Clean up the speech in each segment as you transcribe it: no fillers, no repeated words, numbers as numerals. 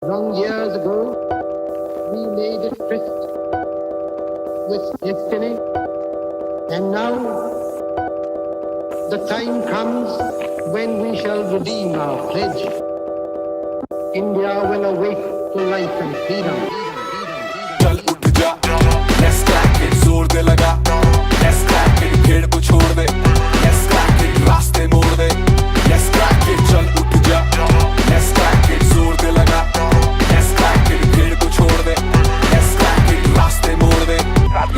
Long years ago, we made a tryst with destiny, and now the time comes when we shall redeem our pledge. India will awake to life and freedom. चल उठ जा, let's crack it, जोर दे लगा, let's crack it, भीड़ को छोड़ दे, let's crack it, रास्ते मोड़ दे, let's crack it, चल उठ जा, let's crack it, जोर दे लगा, let's crack it, भीड़ को छोड़ दे, let's crack it, रास्ते मोड़ दे,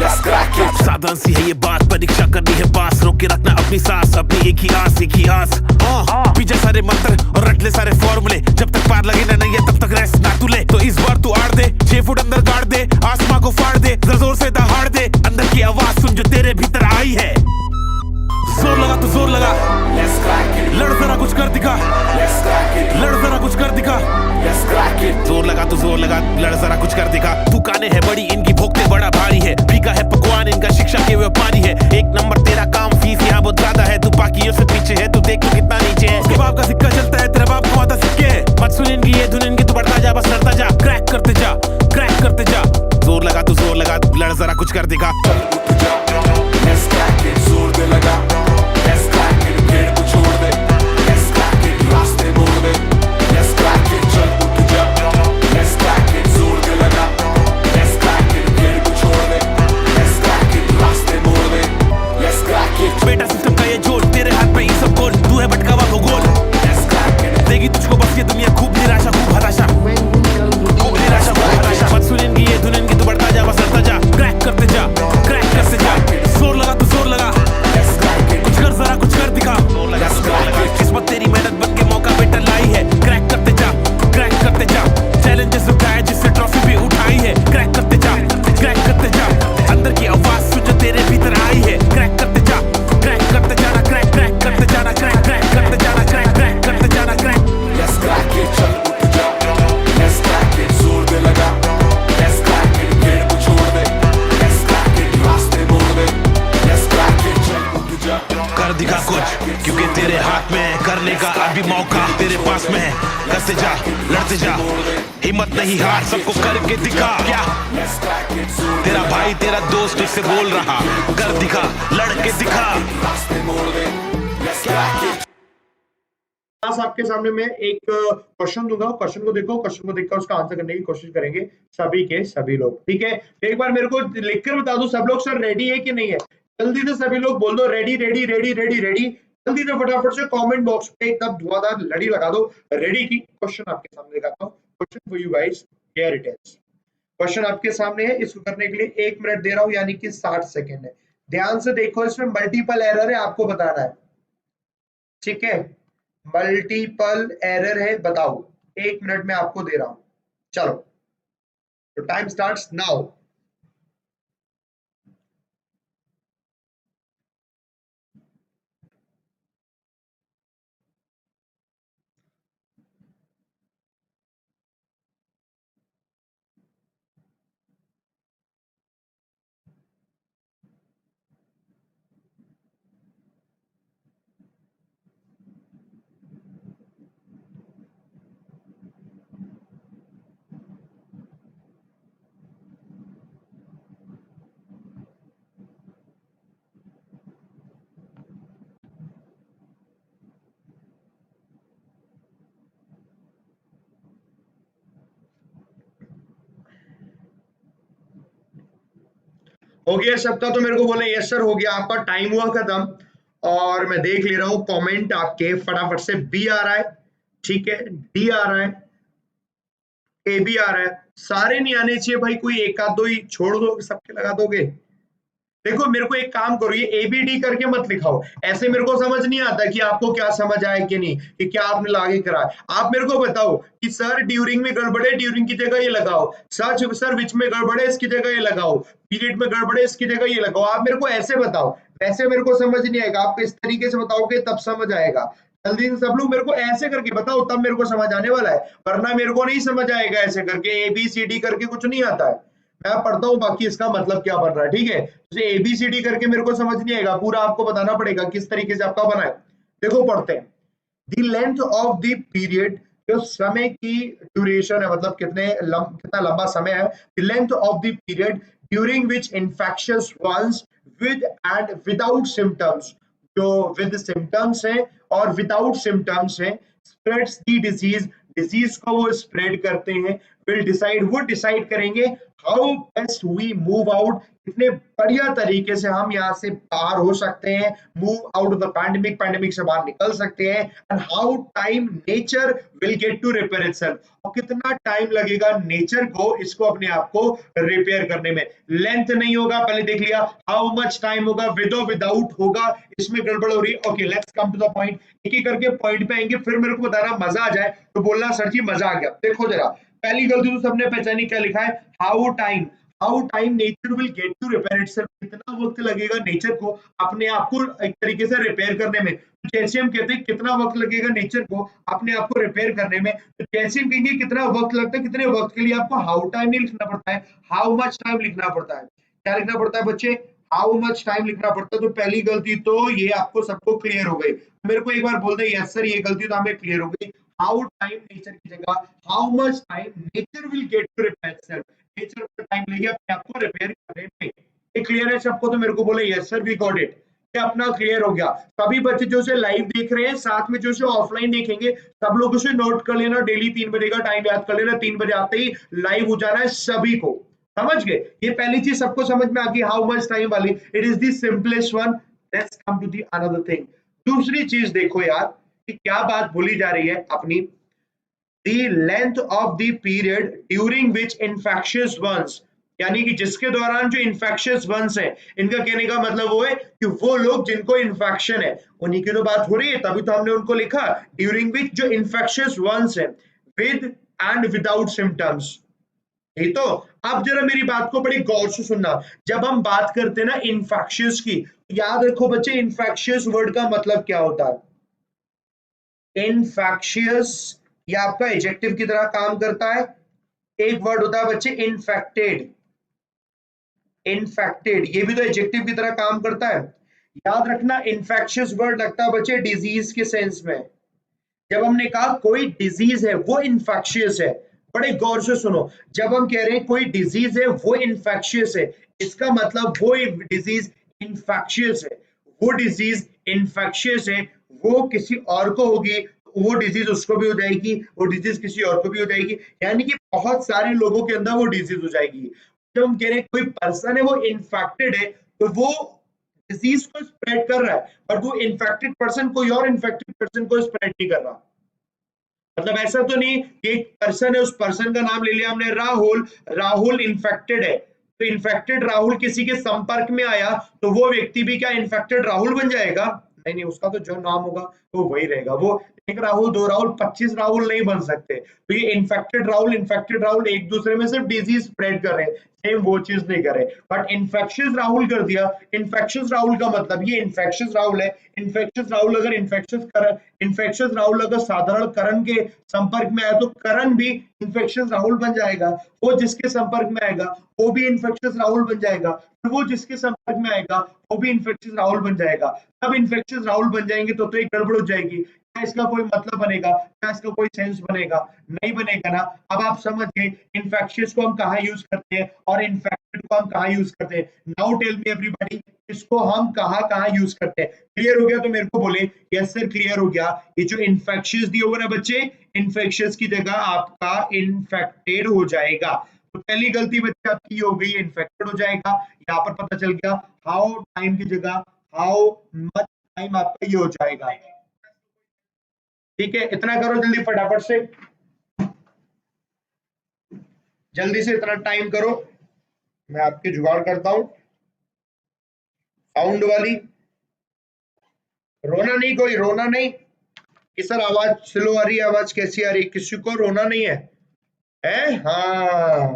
let's crack it। साधारण सी है ये बात, परीक्षा करनी है पास, रोक के रखना अपनी सांस, अपनी एक ही आस पीछे सारे मंत्र और रट ले सारे फॉर्मूले, जब तक पार लगे ना नहीं है तब तक रेस्ट ना तू ले। तो इस बार तू आड़ दे, 6 फुट अंदर गाड़ दे, आसमां को फाड़ दे, जरा जोर से दहाड़ दे, अंदर की आवाज सुन जो तेरे भीतर आई है। जोर लगा तू जोर लगा, let's crack it, लड़ जरा कुछ कर दिखा, let's crack it, लड़ जरा कुछ कर दिखा, let's crack it। जोर लगा तू जोर लगा, लड़ जरा कुछ कर दिखा। तू काने है बड़ी, इनकी भोगते बड़ा भारी है, फीका है पकवान इनका, शिक्षा के व्यापारी है। एक नंबर तेरा काम, फीस यहाँ बहुत ज्यादा है, तू बाकियों से पीछे है, तू देख तू कितना नीचे है। उसके बाप का सिक्का चलता है, तेरा बाप कमाता सिक्के है। मत सुन इनकी ये धुन इनकी, तू बढ़ता जा बस लड़ता जा, क्रैक करते जा, क्रैक करते जा। जोर लगा तू जोर लगा, लड़ जरा कुछ कर दिखा। Let's crack it, जोर दे लगा, let's crack it, भीड़ को छोड़ दे, let's crack it, रास्ते मोड़ दे, let's crack it, चल उठ जा, let's crack it, जोर दे लगा, let's crack it, भीड़ को छोड़ दे, let's crack it, रास्ते मोड़ दे, let's crack it। बेटा सिस्टम का ये जोर, तेरे हाथ पे ये सब गोल, तू है भटका हुआ भूगोल, let's crack it, देगी तुझको बस ये दुनिया, खूब निराशा खूब हताशा, When we shall redeem खूब निराशा खूब हताशा। मत सुन इनकी ये धुन इनकी, तू बढ़ता जा बस लड़ता जा, क्रैक करते जा, क्रैक करते जा। जोर लगा तू जोर लगा, let's crack it, कुछ कर जरा कुछ कर दिखा। जोर लगा तू जोर लगा, किस्मत तेरी मेहनत बन के मौका बेटा लाई है, क्रैक करते जा, क्रैक करते जा। चैलेंजेस उठाए जिससे ट्रॉफी भी उठाई है, क्रैक करते जा, क्रैक करते जा। अंदर की आवाज सुन जो तेरे भीतर आई है, क्रैक करते जा, क्रैक करते जाना, क्रैक क्रैक करते जाना, क्रैक क्रैक करते जाना, क्रैक क्रैक करते जाना, क्रैक। let's crack it, चल उठ जा, let's crack it, जोर दे लगा, let's crack it, भीड़ को छोड़ दे, let's crack it, रास्ते मोड़ दे, let's crack it, चल उठ जा, कर दिखा कुछ, क्योंकि तेरे हाथ में है, करने का अभी मौका तेरे पास में है। करते जा, लड़ते जा, हिम्मत नहीं हार, सबको करके दिखा। क्या let's crack it, जोर दे तेरा भाई तेरा दोस्त इससे बोल रहा, कर दिखा, लड़के दिखा। रास्ते मोड़ दे, let's crack it। क्लास आपके सामने मैं एक क्वेश्चन दूंगा, क्वेश्चन को देखो, क्वेश्चन को देखकर उसका आंसर करने की कोशिश करेंगे सभी के सभी लोग, ठीक है। एक बार मेरे को लिखकर बता दो सब लोग, सर रेडी है कि नहीं है? जल्दी से सभी लोग बोल दो ready ready ready ready ready. जल्दी से फटाफट से कमेंट बॉक्स पे एकदम धुआंधार लड़ी लगा दो रेडी की। क्वेश्चन आपके सामने दिखाता हूँ, question for you guys, here it is. Question आपके सामने है, इसको करने के लिए 1 मिनट दे रहा हूँ, यानी कि 60 सेकेंड है। ध्यान से देखो, इसमें मल्टीपल एरर है, आपको बताना है, ठीक है। मल्टीपल एरर है, बताओ। 1 मिनट में आपको दे रहा हूं, चलो। तो टाइम स्टार्ट्स नाउ। हो गया सबका? तो मेरे को बोले यस सर हो गया, आपका टाइम हुआ खत्म। और मैं देख ले रहा हूं कमेंट आपके, फटाफट से बी आ रहा है, ठीक है, डी आ रहा है, ए भी आ रहा है। सारे नहीं आने चाहिए भाई, कोई एक आध दो ही छोड़ दो, सबके लगा दोगे? देखो मेरे को एक काम करो, ये एबीडी करके मत लिखाओ, ऐसे मेरे को समझ नहीं आता कि आपको क्या समझ आया कि नहीं, कि क्या आपने लागे करा। आप मेरे को बताओ कि सर ड्यूरिंग में गड़बड़े, ड्यूरिंग की जगह ये लगाओ। सर विच में गड़बड़े, इसकी जगह ये लगाओ। पीरियड में गड़बड़े, इसकी जगह ये लगाओ। आप मेरे को ऐसे बताओ, वैसे मेरे को समझ नहीं आएगा। आप इस तरीके से बताओगे तब समझ आएगा। जल्दी से सब लोग मेरे को ऐसे करके बताओ, तब मेरे को समझ आने वाला है, वरना मेरे को नहीं समझ आएगा ऐसे करके। ए बी सी डी करके कुछ नहीं आता है, मैं पढ़ता हूँ, बाकी इसका मतलब क्या बन रहा है, ठीक है। तो एबीसीडी करके मेरे को समझ नहीं आएगा, पूरा आपको बताना पड़ेगा किस तरीके से आपका बना है। देखो पढ़ते हैं। The length of the period जो समय की ड्यूरेशन है, मतलब कितना लंबा समय है, the length of the period during which infectious ones with and without symptoms, जो विद सिम्टम्स है और विदाउट सिम्टम्स है, स्प्रेड्स द डिजीज, डिजीज को वो स्प्रेड करते हैं, विल डिसाइड, वो डिसाइड करेंगे how best we move out, कितने बढ़िया तरीके से हम यहाँ से बाहर हो सकते हैं, move out of the pandemic, pandemic से बाहर निकल सकते हैं, and how time nature will get to repair itself, और कितना टाइम लगेगा नेचर को इसको अपने आप को रिपेयर करने में। लेंथ नहीं होगा, पहले देख लिया, हाउ मच टाइम होगा, विद और विदाउट होगा, इसमें गड़बड़ हो रही है। Okay, let's come to the point, एक एक करके पॉइंट पे आएंगे, फिर मेरे को बताना मजा आ जाए तो बोलना सर जी मजा आ गया। देखो जरा, पहली गलती तो सबने पहचानी, क्या लिखा है, how time nature will get to repair itself, कितना वक्त लगेगा नेचर को अपने आप को एक तरीके से रिपेयर करने में। तो जैसे हम कहते हैं कितना वक्त लगेगा नेचर को अपने आप को रिपेयर करने में, तो जैसे हम कहेंगे कितना वक्त लगता है, कितने वक्त के लिए आपको हाउ टाइम नहीं लिखना पड़ता है, हाउ मच टाइम लिखना पड़ता है। क्या लिखना पड़ता है बच्चे, हाउ मच टाइम लिखना पड़ता है। तो पहली गलती तो ये आपको सबको क्लियर हो गई, मेरे को एक बार बोल दे यस सर ये गलती तो हमें क्लियर हो गई, हाउ टाइम नेचर की जगह how much time nature will get to repair itself, nature का टाइम लेगी अपने आप को रिपेयर करने में। ये क्लियर है सबको, तो मेरे को बोले yes sir we got it, ये अपना क्लियर हो गया। सभी बच्चे जो से लाइव देख रहे हैं, साथ में जो से ऑफलाइन देखेंगे, सब लोग उसे नोट कर लेना, डेली 3 बजे का टाइम याद कर लेना, 3 बजे आते ही लाइव हो जाना है सभी को, समझ गए। ये पहली चीज सबको समझ में आ गई, हाउ मच टाइम वाली, it is the simplest one. Let's come to the another thing. दूसरी चीज देखो यार कि क्या बात बोली जा रही है अपनी, the length of the period during which infectious ones, यानी कि जिसके दौरान जो infectious ones है, इनका कहने का मतलब वो है कि वो लोग जिनको infection है उन्हीं की तो बात हो रही है, तभी तो हमने उनको लिखा during which जो infectious ones है with and without symptoms। यही तो। अब जरा मेरी बात को बड़ी गौर से सुनना, जब हम बात करते हैं ना infectious की, याद रखो बच्चे infectious वर्ड का मतलब क्या होता है। infectious ये आपका एडजेक्टिव की तरह काम करता है। एक वर्ड होता है बच्चे इन्फेक्टेड, इन्फेक्टेड ये भी तो एडजेक्टिव की तरह काम करता है। याद रखना इन्फेक्शियस वर्ड लगता है बच्चे डिजीज के सेंस में। जब हमने कहा कोई डिजीज है वो इन्फेक्शियस है, बड़े गौर से सुनो, जब हम कह रहे हैं कोई डिजीज है वो इन्फेक्शियस है, इसका मतलब वो डिजीज इन्फेक्शियस है, वो डिजीज इन्फेक्शियस है, वो किसी और को होगी, वो डिजीज उसको भी हो जाएगी, वो डिजीज किसी और को भी हो जाएगी, यानी कि बहुत सारे लोगों के अंदर वो डिजीज हो जाएगी। जब हम कह रहे हैं कोई पर्सन है वो इन्फेक्टेड है, तो वो डिजीज को स्प्रेड कर रहा है, बट वो इन्फेक्टेड पर्सन कोई और इन्फेक्टेड पर्सन को स्प्रेड नहीं कर रहा। मतलब ऐसा तो नहीं कि एक पर्सन है, उस पर्सन का नाम ले लिया हमने राहुल, राहुल इन्फेक्टेड है, तो इन्फेक्टेड राहुल किसी के संपर्क में आया तो वो व्यक्ति भी क्या इन्फेक्टेड राहुल बन जाएगा? नहीं नहीं, उसका तो जो नाम होगा वो वही रहेगा। वो एक राहुल, दो राहुल, 25 राहुल नहीं बन सकते। तो ये इन्फेक्टेड राहुल एक दूसरे में सिर्फ डिजीज स्प्रेड कर रहे हैं, सेम वो चीज नहीं कर रहे। बट इन्फेक्शियस राहुल कर दिया, इन्फेक्शियस राहुल का मतलब ये इन्फेक्शियस राहुल है। इन्फेक्शियस राहुल अगर इन्फेक्शियस राहुल अगर साधारण करण के संपर्क में आया तो करण भी इन्फेक्शियस राहुल बन जाएगा। वो जिसके संपर्क में आएगा वो भी इन्फेक्शियस राहुल बन जाएगा, फिर वो जिसके संपर्क में आएगा वो भी इन्फेक्शियस राहुल बन जाएगा। तब इन्फेक्शियस राहुल बन जाएंगे तो एक गड़बड़ हो जाएगी। क्या इसका कोई मतलब बनेगा? क्या इसका कोई सेंस बनेगा? नहीं बनेगा ना। अब आप समझ गए इन्फेक्शियस को हम कहाँ यूज करते हैं और इन्फेक्टेड को हम कहाँ यूज करते हैं। नाउ टेल मी एवरीबॉडी, इसको हम कहाँ यूज करते हैं। क्लियर हो गया तो मेरे को बोले यस सर क्लियर हो गया। ये जो इन्फेक्शियस दिया हुआ ना बच्चे, इन्फेक्शियस की जगह आपका इन्फेक्टेड हो जाएगा। तो पहली गलती बच्चे आपकी हो गई, इन्फेक्टेड हो जाएगा। यहाँ पर पता चल गया हाउ टाइम की जगह हाउ मच टाइम आपका ये हो जाएगा। ठीक है, इतना करो जल्दी फटाफट से, जल्दी से इतना टाइम करो, मैं आपके जुगाड़ करता हूं। साउंड वाली रोना नहीं, कोई रोना नहीं कि सर आवाज स्लो आ रही है, आवाज कैसी आ रही है, किसी को रोना नहीं है, है? हाँ,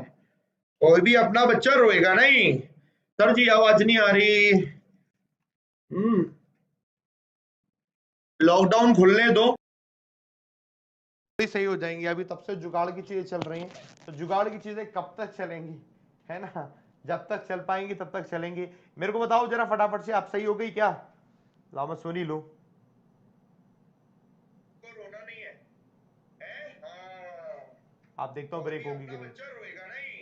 कोई भी अपना बच्चा रोएगा नहीं सर जी आवाज नहीं आ रही। लॉकडाउन खुलने दो, सही हो जाएंगे। अभी तब से जुगाड़ की चीजें चल रही हैं, तो जुगाड़ की चीजें कब तक चलेंगी, है ना? जब तक चल पाएंगी तब तक चलेंगे। मेरे को बताओ जरा फटाफट से, आप सही हो गई क्या? लाओ मैं सुन ही लो। रोना नहीं है, आप देखता हूँ ब्रेक होगी कि नहीं। बच्चा रोएगा नहीं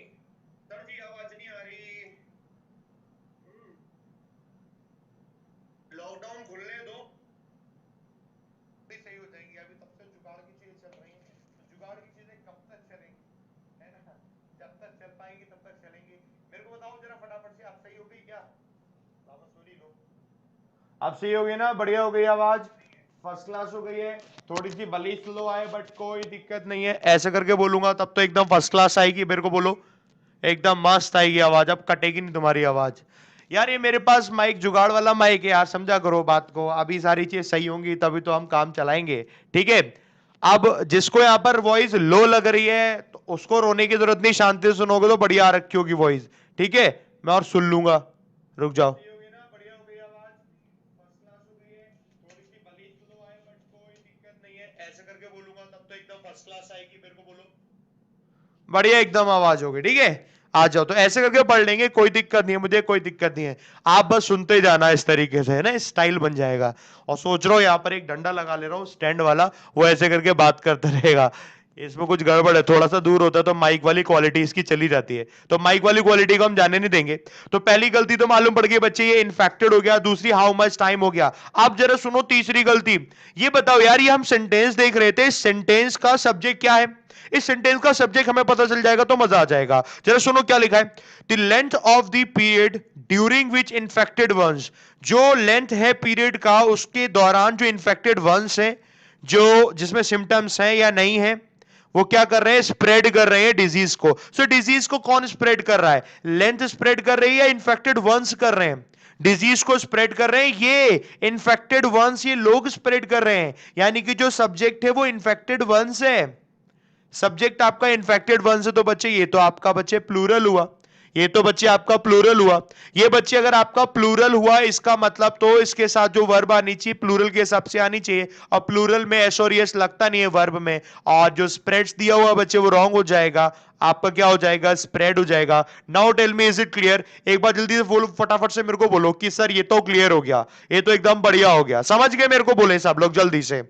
सर जी, आवाज नहीं आ रही। लॉकडाउन खुलने दो, भी सही हो जाएंगी। अभी तब से जुगाड़ की चीजें चल रही हैं, तो जुगाड़ की चीजें कब तक चलेंगी, है ना? जब तक चल पाएंगी तब तक चलेंगी। मेरे को बताओ जरा फटाफट से, आप सही हो गई क्या? वापस सुन ही लो। अब सही हो गई ना? बढ़िया हो गई, आवाज फर्स्ट क्लास हो गई है। थोड़ी सी भले स्लो आए बट कोई दिक्कत नहीं है, ऐसे करके बोलूंगा तब तो एकदम फर्स्ट क्लास आएगी। मेरे को बोलो, एकदम मस्त आएगी आवाज, अब कटेगी नहीं तुम्हारी आवाज। यार ये मेरे पास माइक जुगाड़ वाला माइक है यार, समझा करो बात को। अभी सारी चीज सही होंगी तभी तो हम काम चलाएंगे, ठीक है? अब जिसको यहाँ पर वॉइस लो लग रही है तो उसको रोने की जरूरत नहीं, शांति से सुनोगे तो बढ़िया आ रखी होगी वॉइस, ठीक है? मैं और सुन लूंगा, रुक जाओ। ऐसे करके बोलूंगा तब तो एकदम फर्स्ट क्लास आएगी। मेरे को बोलो, बढ़िया एकदम आवाज होगी, ठीक है? आ जाओ, तो ऐसे करके पढ़ लेंगे, कोई दिक्कत नहीं है, मुझे कोई दिक्कत नहीं है। आप बस सुनते जाना इस तरीके से, है ना? स्टाइल बन जाएगा। और सोच रहा हूं यहाँ पर एक डंडा लगा ले रहा हूँ स्टैंड वाला, वो ऐसे करके बात करता रहेगा। इसमें कुछ गड़बड़ है, थोड़ा सा दूर होता है तो माइक वाली क्वालिटी इसकी चली जाती है, तो माइक वाली क्वालिटी को हम जाने नहीं देंगे। तो पहली गलती तो मालूम पड़ गई बच्चे, ये इन्फेक्टेड हो गया। दूसरी, हाउ मच टाइम हो गया। आप जरा सुनो तीसरी गलती। ये बताओ यार, ये हम सेंटेंस देख रहे थे, सेंटेंस का सब्जेक्ट क्या है? इस सेंटेंस का सब्जेक्ट हमें पता चल जाएगा तो मजा आ जाएगा। जरा सुनो क्या लिखा है। The length of the period during which infected ones, जो लेंथ है पीरियड का उसके दौरान जो इन्फेक्टेड वंस है, जो जिसमें सिम्टम्स हैं या नहीं है, वो क्या कर रहे हैं? स्प्रेड कर रहे हैं डिजीज को। सो डिजीज को कौन स्प्रेड कर रहा है? लेंथ स्प्रेड कर रही है या इन्फेक्टेड वंस कर रहे हैं? डिजीज को स्प्रेड कर रहे हैं ये इन्फेक्टेड वंस, ये लोग स्प्रेड कर रहे हैं। यानी कि जो सब्जेक्ट है वो इन्फेक्टेड वंस है। सब्जेक्ट आपका इन्फेक्टेड वन से, तो बच्चे ये तो आपका बच्चे प्लूरल हुआ, ये तो बच्चे आपका प्लूरल हुआ। ये बच्चे अगर आपका प्लूरल हुआ, इसका मतलब तो इसके साथ जो वर्ब आनी चाहिए प्लूरल के हिसाब से आनी चाहिए, और प्लूरल में एस और यस लगता नहीं है वर्ब में, और जो स्प्रेड्स दिया हुआ बच्चे वो रॉन्ग हो जाएगा। आपका क्या हो जाएगा? स्प्रेड हो जाएगा। Now tell me, is it clear? एक बार जल्दी से बोलो, फटाफट से मेरे को बोलो कि सर ये तो क्लियर हो गया, ये तो एकदम बढ़िया हो गया। समझ गए? मेरे को बोले सब लोग जल्दी से,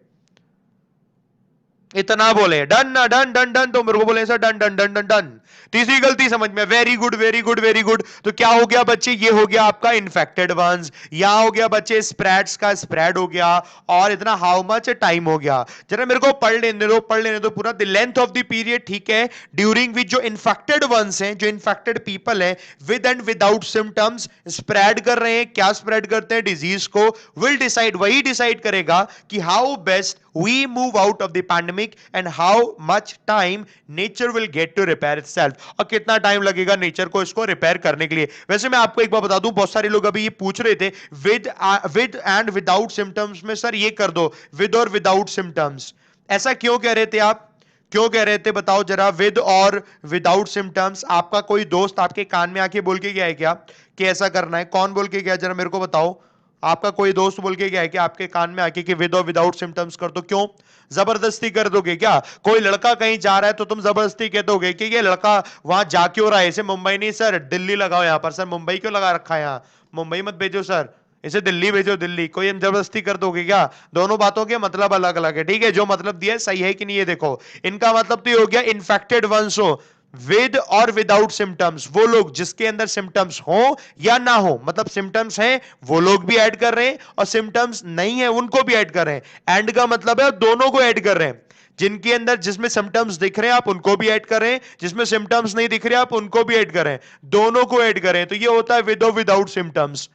इतना बोले डन ना, डन डन डन, तो मेरे को बोले sir done done done done done. तीसरी गलती समझ में, very good very good very good. तो क्या हो गया बच्चे? ये हो गया आपका इन्फेक्टेड वंस, यहां हो गया बच्चे स्प्रेड्स का स्प्रेड हो गया, और इतना हाउ मच टाइम हो गया। जरा मेरे को पढ़ लेने दो, पढ़ लेने दो पूरा। The length of the period, ठीक है, ड्यूरिंग विच जो इन्फेक्टेड वंस हैं, जो इन्फेक्टेड पीपल है, with and without symptoms spread कर रहे हैं। क्या स्प्रेड करते हैं? डिजीज को। विल डिसाइड, वही डिसाइड करेगा कि how best we move out of the pandemic and how much time nature will get to repair itself, और कितना टाइम लगेगा नेचर को इसको रिपेयर करने के लिए। वैसे मैं आपको एक बार बता दूं, बहुत सारे लोग अभी ये पूछ रहे थे विद एंड विदाउट सिम्टम्स में, सर ये कर दो विद और विदाउट सिम्टम्स। ऐसा क्यों कह रहे थे आप? क्यों कह रहे थे बताओ जरा? विद और विदाउट सिम्टम्स। आपका कोई दोस्त आपके कान में आके बोल के गया है क्या कि ऐसा करना है? कौन बोल के गया? जरा मेरे को बताओ। आपका कोई दोस्त बोल के गया है कि आपके कान में आके कि विद और विदाउट सिम्टम्स कर दो? क्यों? जबरदस्ती कर दोगे क्या? कोई लड़का कहीं जा रहा है तो तुम जबरदस्ती कह दोगे कि ये लड़का वहां जा क्यों रहा है? इसे मुंबई नहीं सर, दिल्ली लगाओ यहां पर। सर मुंबई क्यों लगा रखा है यहां? मुंबई मत भेजो सर, इसे दिल्ली भेजो, दिल्ली। कोई जबरदस्ती कर दोगे क्या? दोनों बातों के मतलब अलग अलग है, ठीक है? जो मतलब दिया है सही है कि नहीं, ये देखो। इनका मतलब तो ये हो गया इन्फेक्टेड वंस हो, विद और विदाउट सिम्टम्स। वो लोग जिसके अंदर सिम्टम्स हो या ना हो, मतलब सिम्टम्स हैं वो लोग भी ऐड कर रहे हैं, और सिम्टम्स नहीं है उनको भी ऐड कर रहे हैं। एंड का मतलब है दोनों को ऐड कर रहे हैं। जिनके अंदर जिसमें सिम्टम्स दिख रहे हैं आप उनको भी ऐड कर रहे हैं, जिसमें सिम्टम्स नहीं दिख रहे आप उनको भी ऐड कर रहे हैं, दोनों को ऐड कर रहे हैं। तो ये होता है विद और विदाउट सिम्टम्स।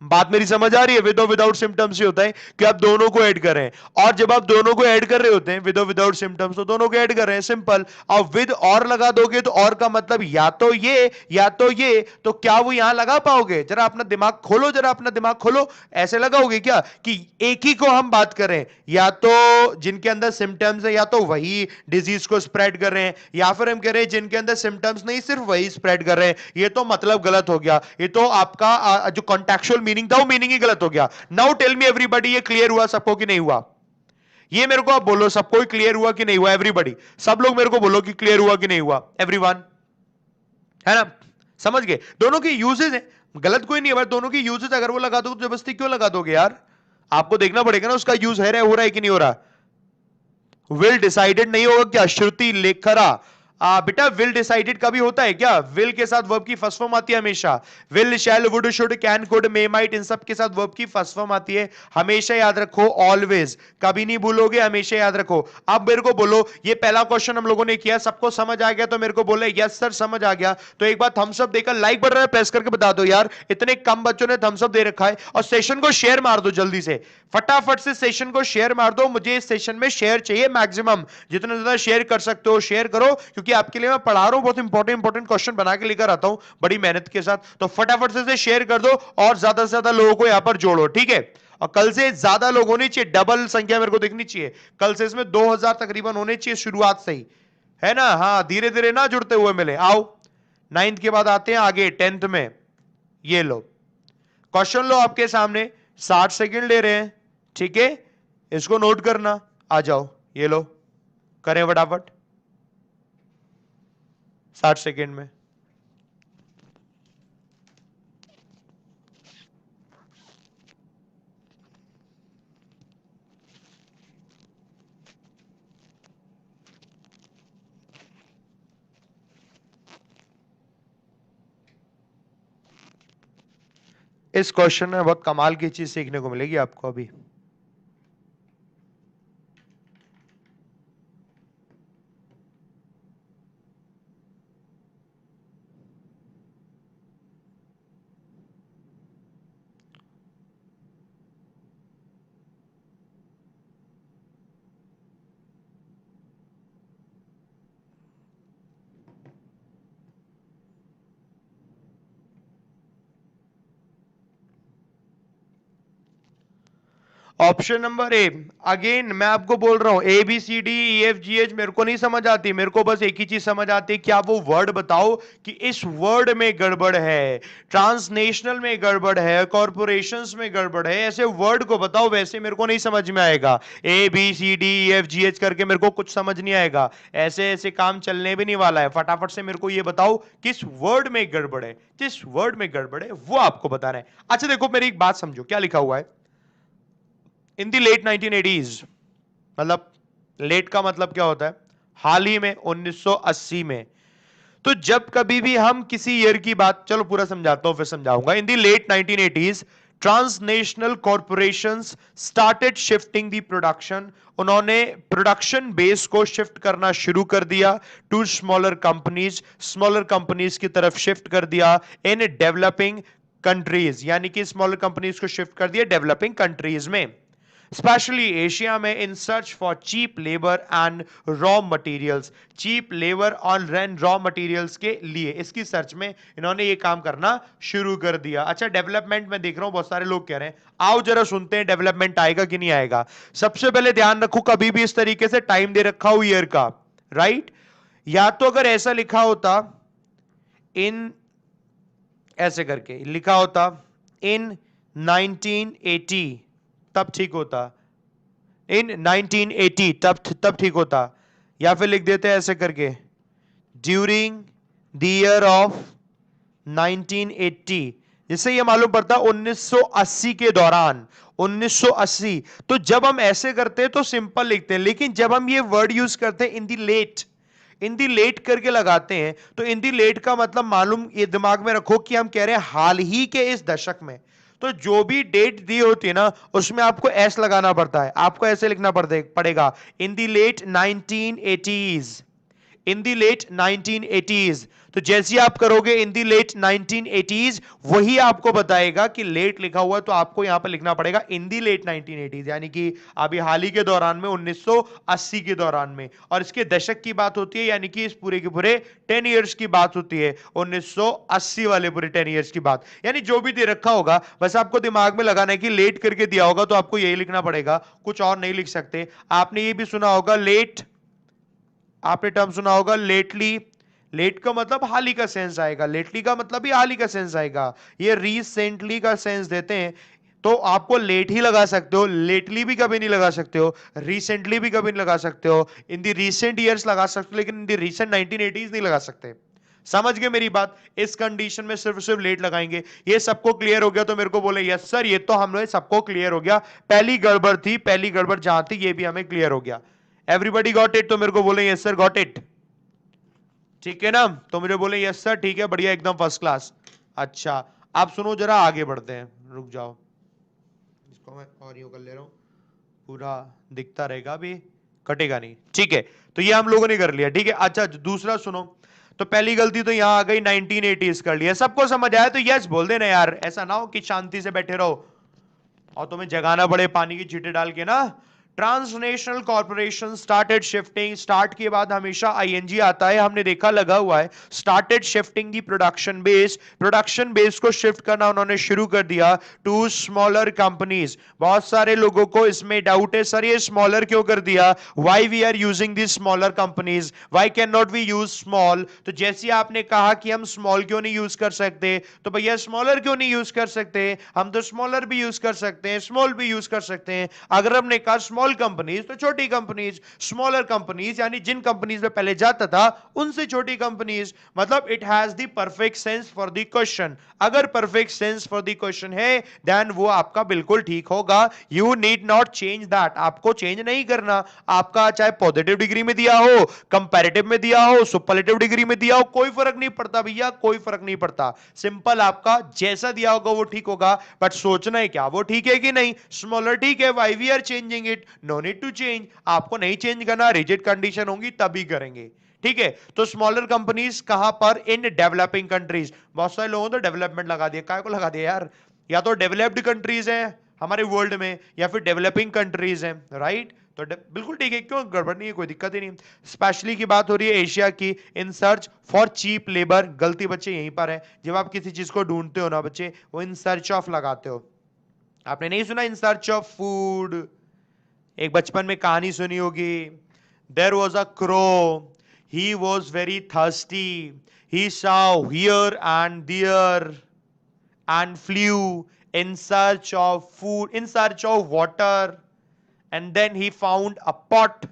बात मेरी समझ आ रही है? विद और विदाउट सिम्टम्स ही होता है कि आप दोनों को ऐड कर रहे हैं। और जब आप दोनों को ऐड कर रहे होते हैं विद और विदाउट सिम्टम्स, तो दोनों को ऐड कर रहे हैं, सिंपल। और विद और लगा दोगे तो और का मतलब या तो ये या तो ये, तो क्या वो यहां लगा पाओगे? जरा अपना दिमाग खोलो, जरा अपना दिमाग खोलो। ऐसे लगाओगे क्या कि एक ही को हम बात कर रहे हैं, या तो जिनके अंदर सिम्टम्स है या तो वही डिजीज को स्प्रेड कर रहे हैं, या फिर हम कह रहे हैं जिनके अंदर सिम्टम्स नहीं सिर्फ वही स्प्रेड कर रहे हैं। ये तो मतलब गलत हो गया, ये तो आपका जो कॉन्टेक्चुअल मीनिंग था वो मीनिंग ही गलत हो गया। नाउ टेल मी एवरीबॉडी, ये क्लियर हुआ सबको कि नहीं हुआ? ये मेरे को आप बोलो, सबको क्लियर हुआ कि नहीं हुआ? एवरीबॉडी, सब लोग मेरे को बोलो कि क्लियर हुआ कि नहीं हुआ? एवरीवन, है ना? समझ गए? दोनों के यूजेस हैं, गलत कोई नहीं है, दोनों की यूजेस अगर वो लगा दो तो जबरदस्ती क्यों लगा दोगे यार? आपको देखना पड़ेगा ना उसका यूज है, हो रहा है कि नहीं हो रहा। विल डिसाइडेड नहीं होगा क्या? श्रुति, लेखरा, बेटा विल डिसाइडेड कभी होता है क्या? विल के साथ वर्ब की फर्स्ट फॉर्म आती है हमेशा। Will, shall, would, should, can, could, may, might, इन सब के साथ वर्ब की फर्स्ट फॉर्म आती है हमेशा। याद रखो, ऑलवेज, कभी नहीं भूलोगे, हमेशा याद रखो। अब मेरे को बोलो, ये पहला क्वेश्चन हम लोगों ने किया, सबको समझ आ गया? तो मेरे को बोले यस सर समझ आ गया। तो एक बार थम्स अप देकर, लाइक बटन प्रेस करके बता दो यार, इतने कम बच्चों ने थम्स अप दे रखा है। और सेशन को शेयर मार दो जल्दी से, फटाफट से सेशन को शेयर मार दो। मुझे इस सेशन में शेयर चाहिए मैक्सिमम, जितना ज्यादा शेयर कर सकते हो शेयर करो, क्योंकि आपके लिए मैं पढ़ा रहा हूं, बहुत इंपॉर्टेंट क्वेश्चन बना के लेकर आता हूं बड़ी मेहनत के साथ। तो फटाफट से शेयर कर दो और ज्यादा से ज्यादा लोगों को यहां पर जोड़ो, ठीक है? और कल से ज्यादा लोग होने चाहिए, डबल संख्या मेरे को देखनी चाहिए कल से। इसमें 2000 तकरीबन होने चाहिए शुरुआत से ही, है ना? हाँ, धीरे धीरे ना जुड़ते हुए मिले। आओ 9th के बाद आते हैं आगे 10th में। ये लो क्वेश्चन, लो आपके सामने, 60 सेकंड ले रहे हैं, ठीक है? इसको नोट करना। आ जाओ, ये लो, करें फटाफट 60 सेकंड में। इस क्वेश्चन में बहुत कमाल की चीज सीखने को मिलेगी आपको अभी। ऑप्शन नंबर ए, अगेन मैं आपको बोल रहा हूं, A B C D E F G H मेरे को नहीं समझ आती, मेरे को बस एक ही चीज समझ आती है कि आप वो वर्ड बताओ कि इस वर्ड में गड़बड़ है, ट्रांसनेशनल में गड़बड़ है, कॉर्पोरेशंस में गड़बड़ है, ऐसे वर्ड को बताओ। वैसे मेरे को नहीं समझ में आएगा, A B C D E F G H करके मेरे को कुछ समझ नहीं आएगा, ऐसे ऐसे काम चलने भी नहीं वाला है। फटाफट से मेरे को ये बताओ किस वर्ड में गड़बड़ है, किस वर्ड में गड़बड़ है वो आपको बताना है। अच्छा देखो, मेरी एक बात समझो, क्या लिखा हुआ है इन दी लेट 1980s, मतलब लेट का मतलब क्या होता है? हाल ही में, 1980 में। तो जब कभी भी हम किसी ईयर की बात, चलो पूरा समझाता हूं फिर समझाऊंगा। In the late 1980s transnational corporations started shifting the production, उन्होंने प्रोडक्शन बेस को शिफ्ट करना शुरू कर दिया to smaller companies, smaller companies की तरफ शिफ्ट कर दिया इन डेवलपिंग कंट्रीज, यानी कि स्मॉलर कंपनीज को शिफ्ट कर दिया डेवलपिंग कंट्रीज में, स्पेशली एशिया में, in search for cheap labour and raw materials, cheap labour और रॉ मटेरियल्स के लिए इसकी सर्च में इन्होंने ये काम करना शुरू कर दिया। अच्छा, डेवलपमेंट में देख रहा हूं बहुत सारे लोग कह रहे हैं, आओ जरा सुनते हैं डेवलपमेंट आएगा कि नहीं आएगा। सबसे पहले ध्यान रखो, कभी भी इस तरीके से टाइम दे रखा हो ईयर का, राइट? या तो अगर ऐसा लिखा होता इन, ऐसे करके लिखा होता इन 1980 तब ठीक होता, इन 1980 तब ठीक होता, या फिर लिख देते ऐसे करके ड्यूरिंग द ईयर ऑफ 1980, जिससे ये मालूम पड़ता 1980 के दौरान, 1980। तो जब हम ऐसे करते हैं तो सिंपल लिखते हैं, लेकिन जब हम ये वर्ड यूज करते हैं इन the late, in the late करके लगाते हैं, तो इन दी लेट का मतलब मालूम, ये दिमाग में रखो कि हम कह रहे हैं हाल ही के इस दशक में। तो जो भी डेट दी होती है ना, उसमें आपको एस लगाना पड़ता है, आपको ऐसे लिखना पड़ेगा इन the late 1980s, in the late 1980s। तो जैसे आप करोगे इन दी लेट 1980s, वही आपको बताएगा कि लेट लिखा हुआ है, तो आपको यहां पर लिखना पड़ेगा इन दी लेट 1980s, यानी कि अभी हाल ही के दौरान में, 1980 के दौरान में। और इसके दशक की बात होती है, यानी कि इस पूरे के पूरे 10 इयर्स की बात होती है, 1980 वाले पूरे 10 इयर्स की बात। यानी जो भी दे रखा होगा, बस आपको दिमाग में लगाना है कि लेट करके दिया होगा तो आपको यही लिखना पड़ेगा, कुछ और नहीं लिख सकते। आपने ये भी सुना होगा लेट, आपने टर्म सुना होगा लेटली, लेट का मतलब हाल ही का सेंस आएगा, लेटली का मतलब भी हाल ही का सेंस आएगा, ये रिसेंटली का सेंस देते हैं। तो आपको लेट ही लगा सकते हो, लेटली भी कभी नहीं लगा सकते हो, रिसेंटली भी कभी नहीं लगा सकते हो, इन दी रिसेंट ईयर्स लगा सकते हो, लेकिन इन दी रिसेंट 1980s नहीं लगा सकते। समझ गए मेरी बात? इस कंडीशन में सिर्फ लेट लगाएंगे। ये सबको क्लियर हो गया तो मेरे को बोले यस सर, ये तो हमने सबको क्लियर हो गया, पहली गड़बड़ थी, पहली गड़बड़ जहां थी ये भी हमें क्लियर हो गया। Everybody got it? तो मेरे को बोले यस सर गॉट इट। ठीक है ना? तो मुझे बोले यस सर, ठीक है, बढ़िया, एकदम फर्स्ट क्लास। अच्छा, आप सुनो जरा, आगे बढ़ते हैं, रुक जाओ, इसको मैं और यूं कर ले रहा हूं, पूरा दिखता रहेगा, अभी कटेगा नहीं, ठीक है? तो ये हम लोगों ने कर लिया, ठीक है? अच्छा, दूसरा सुनो, तो पहली गलती तो यहां आ गई, 1980s कर लिया। सबको समझ आया तो यस बोल देना यार, ऐसा ना हो कि शांति से बैठे रहो और तुम्हें जगाना पड़े पानी की छींटे डाल के ना। Transnational corporation started shifting, start के बाद हमेशा आईएनजी आता है, हमने देखा लगा हुआ है। Started shifting the production base को शिफ्ट करना उन्होंने शुरू कर दिया टू स्मॉलर कंपनीज। बहुत सारे लोगों को इसमें डाउट है, सर ये स्मॉलर क्यों कर दिया? Why we are using this smaller companies, why can not we use small? तो जैसे आपने कहा कि हम स्मॉल क्यों नहीं यूज कर सकते, तो भैया स्मॉलर क्यों नहीं यूज कर सकते? हम तो स्मॉलर भी यूज कर सकते हैं, स्मॉल भी यूज कर सकते हैं। अगर हमने कहा स्मॉल कंपनीज तो छोटी कंपनीज, स्मॉलर कंपनीज यानी जिन कंपनीज में पहले जाता था उनसे छोटी कंपनीज, मतलब it has the perfect sense for the question. अगर perfect sense for the question है देन वो आपका बिल्कुल ठीक होगा। You need not change that, आपको चेंज नहीं करना। आपका चाहे पॉजिटिव डिग्री में दिया हो, कंपैरेटिव में दिया हो, सुपरलेटिव डिग्री में दिया हो, कोई फर्क नहीं पड़ता भैया, कोई फर्क नहीं पड़ता। सिंपल, आपका जैसा दिया होगा वो ठीक होगा, बट सोचना है क्या वो ठीक है कि नहीं। स्मॉलर ठीक है, why we are changing it, no need to change. आपको नहीं चेंज करना, रिजिड कंडीशन होंगी तभी करेंगे, ठीक है? तो स्मॉलर कंपनीज कहां पर? In developing countries. बहुत सारे लोगों ने तो डेवलपमेंट लगा दिया, काय को लगा दिया यार? या तो डेवलप्ड कंट्रीज हैं हमारे वर्ल्ड में, या फिर डेवलपिंग कंट्रीज हैं, राइट? तो बिल्कुल ठीक है, क्यों गड़बड़ नहीं है, कोई दिक्कत ही नहीं। स्पेशली की बात हो रही है एशिया की। In search for cheap labour, गलती बच्चे यहीं पर है। जब आप किसी चीज को ढूंढते हो ना बच्चे, वो इन सर्च ऑफ लगाते हो। आपने नहीं सुना इन सर्च ऑफ फूड? एक बचपन में कहानी सुनी होगी, there was a crow, he was very thirsty, he saw here and there and flew in search of food, in search of water, and then he found a pot,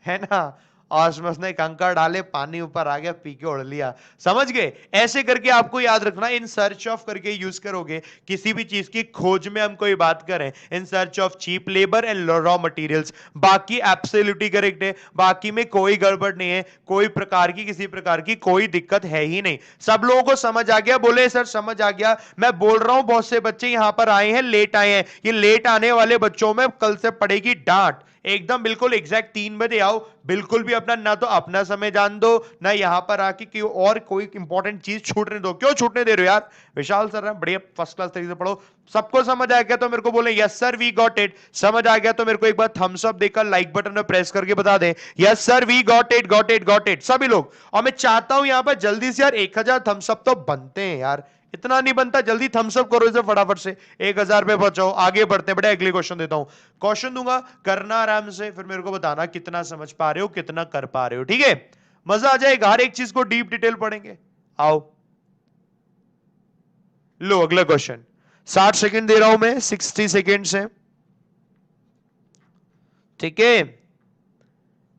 है ना? और उसमें उसने कंकड़ डाले, पानी ऊपर आ गया, पी के उड़ लिया। समझ गए? ऐसे करके आपको याद रखना, इन सर्च ऑफ करके यूज करोगे किसी भी चीज की खोज में। हम कोई बात करें in search of cheap labour and raw materials, बाकी एब्सोल्युटली करेक्ट है, बाकी में कोई गड़बड़ नहीं है, कोई प्रकार की किसी प्रकार की कोई दिक्कत है ही नहीं। सब लोगों को समझ आ गया? बोले सर समझ आ गया। मैं बोल रहा हूं बहुत से बच्चे यहां पर आए हैं, लेट आए हैं, ये लेट आने वाले बच्चों में कल से पड़ेगी डांट। एकदम बिल्कुल एग्जैक्ट 3 बजे आओ, बिल्कुल भी अपना ना तो अपना समय जान दो, ना यहां पर आके कि और कोई इंपॉर्टेंट चीज छूटने दो। क्यों छूटने दे रहे हो यार? विशाल सर बढ़िया फर्स्ट क्लास तरीके से पढ़ो। सबको समझ आ गया तो मेरे को बोले yes sir we got it. समझ आ गया तो मेरे को एक बार थम्स अप देकर लाइक बटन में प्रेस करके बता दें yes sir we got it, got it, got it, सभी लोग। और मैं चाहता हूं यहां पर जल्दी से यार 1000 थम्स अप तो बनते हैं यार, इतना नहीं बनता, जल्दी थम्स अप करो इसे फटाफट से, 1000 पे पहुंचाओ। आगे बढ़ते हैं, बड़े अगले क्वेश्चन देता हूं। क्वेश्चन दूंगा, करना आराम से, फिर मेरे को बताना कितना समझ पा रहे हो, कितना कर पा रहे हो, ठीक है? मजा आ जाएगा, हर एक चीज को डीप डिटेल पढ़ेंगे। आओ लो अगला क्वेश्चन। 60 सेकंड दे रहा हूं मैं, 60 सेकंड से, ठीक है?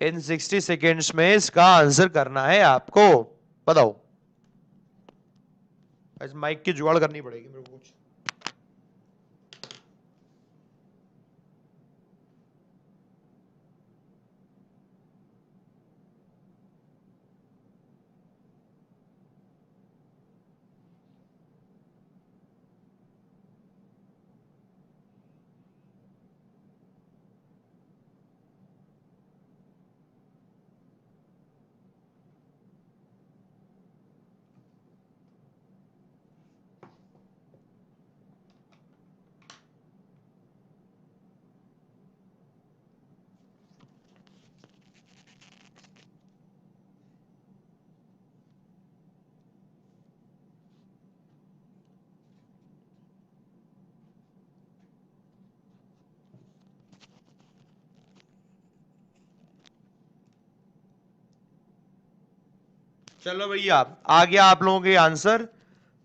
इन 60 सेकेंड्स में इसका आंसर करना है आपको। बताओ, माइक की जुगाड़ करनी पड़ेगी मेरे को कुछ। चलो भैया, आ गया आप लोगों के आंसर।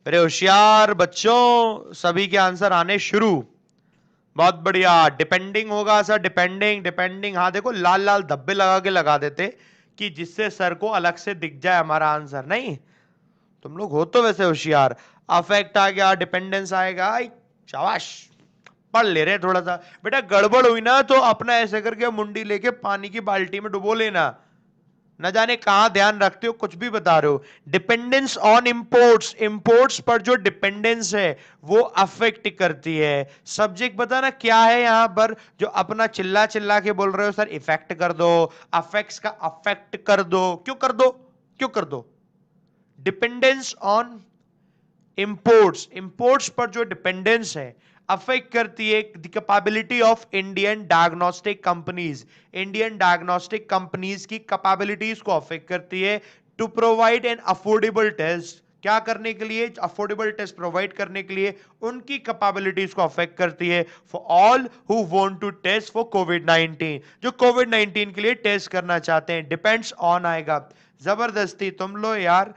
मेरे होशियार बच्चों, सभी के आंसर आने शुरू। बहुत बढ़िया। डिपेंडिंग होगा सर, डिपेंडिंग डिपेंडिंग। हाँ देखो, लाल लाल धब्बे लगा देते कि जिससे सर को अलग से दिख जाए हमारा आंसर। नहीं, तुम लोग हो तो वैसे होशियार। अफेक्ट आ गया, डिपेंडेंस आएगा, शाबाश, पढ़ ले रहे हैं थोड़ा सा। बेटा गड़बड़ हुई ना तो अपना ऐसे करके मुंडी लेके पानी की बाल्टी में डुबो लेना, न जाने कहां ध्यान रखते हो, कुछ भी बता रहे हो। डिपेंडेंस ऑन इंपोर्ट्स, इंपोर्ट्स पर जो डिपेंडेंस है वो अफेक्ट करती है। सब्जेक्ट बताना क्या है यहां पर, जो अपना चिल्ला चिल्ला के बोल रहे हो सर इफेक्ट कर दो, अफेक्ट्स का अफेक्ट कर दो, क्यों कर दो, क्यों कर दो? डिपेंडेंस ऑन इंपोर्ट्स, इंपोर्ट्स पर जो डिपेंडेंस है अफेक्ट करती है the capability of Indian diagnostic companies, Indian diagnostic companies की कैपेबिलिटीज को अफेक्ट करती है to provide an affordable test, क्या करने के लिए, अफोर्डेबल टेस्ट प्रोवाइड करने के लिए उनकी कैपेबिलिटीज को अफेक्ट करती है for all who want to test for कोविड-19, जो कोविड-19 के लिए टेस्ट करना चाहते हैं। डिपेंड्स ऑन आएगा, जबरदस्ती तुम लो यार,